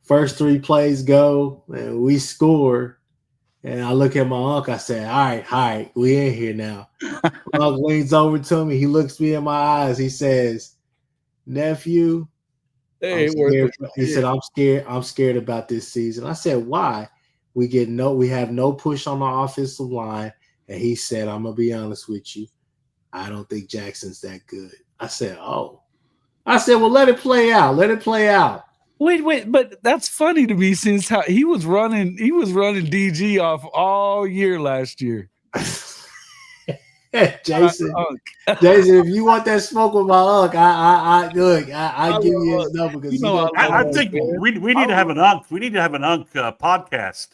first 3 plays go, and we score. And I look at my uncle. I said, all right, we in here now. Unc leans over to me. He looks me in my eyes. He says, nephew, he said, I'm scared about this season. I said, why? We have no push on the offensive line. And he said, I'm going to be honest with you. I don't think Jackson's that good. I said, oh. I said, well, let it play out. Wait, but that's funny to me since how he was running DG off all year last year. Jason, if you want that smoke with my Unc, I give you his number because I think we need to have an Unc. We need to have an Unc podcast.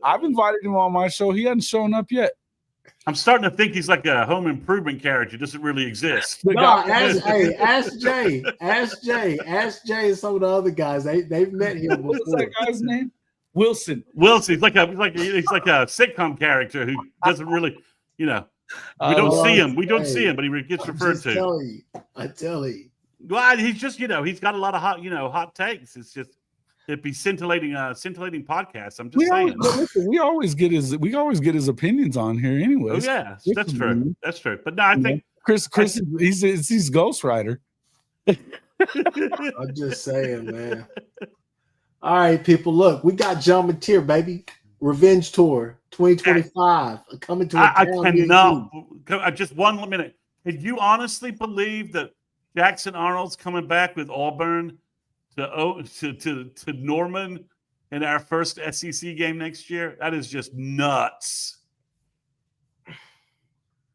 I've invited him on my show. He hasn't shown up yet. I'm starting to think he's like a home improvement character. Doesn't really exist. Ask Jay. Ask Jay and some of the other guys. They've met him before. What's that guy's name? Wilson. He's like a sitcom character who doesn't really, we don't see him. We don't see him, but he gets referred to. I tell you. Well, he's just, he's got a lot of hot takes. It's just it'd be scintillating podcast. I'm just saying. We always get his opinions on here anyway. Oh yeah, that's true. That's true. But no, I think Chris he's Ghost Rider. I'm just saying, man. All right, people. Look, we got John Mateer, baby. Revenge Tour 2025 coming to. I cannot. Just 1 minute. Can you honestly believe that Jackson Arnold's coming back with Auburn to Norman in our first SEC game next year? That is just nuts.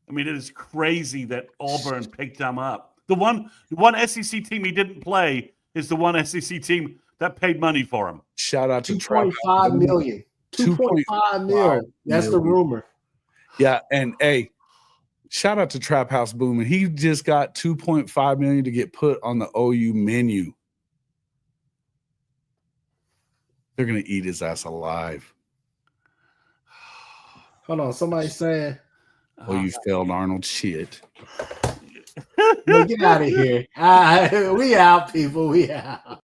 It is crazy that Auburn picked him up. The one SEC team he didn't play is the one SEC team that paid money for him. Shout out to $2.5 million. $2.5 million. That's the rumor. Yeah, and shout out to Trap House Booming. He just got $2.5 million to get put on the OU menu. They're gonna eat his ass alive. Hold on, somebody's saying, "Oh, you failed, Arnold." Shit. Get out of here. We out, people. We out.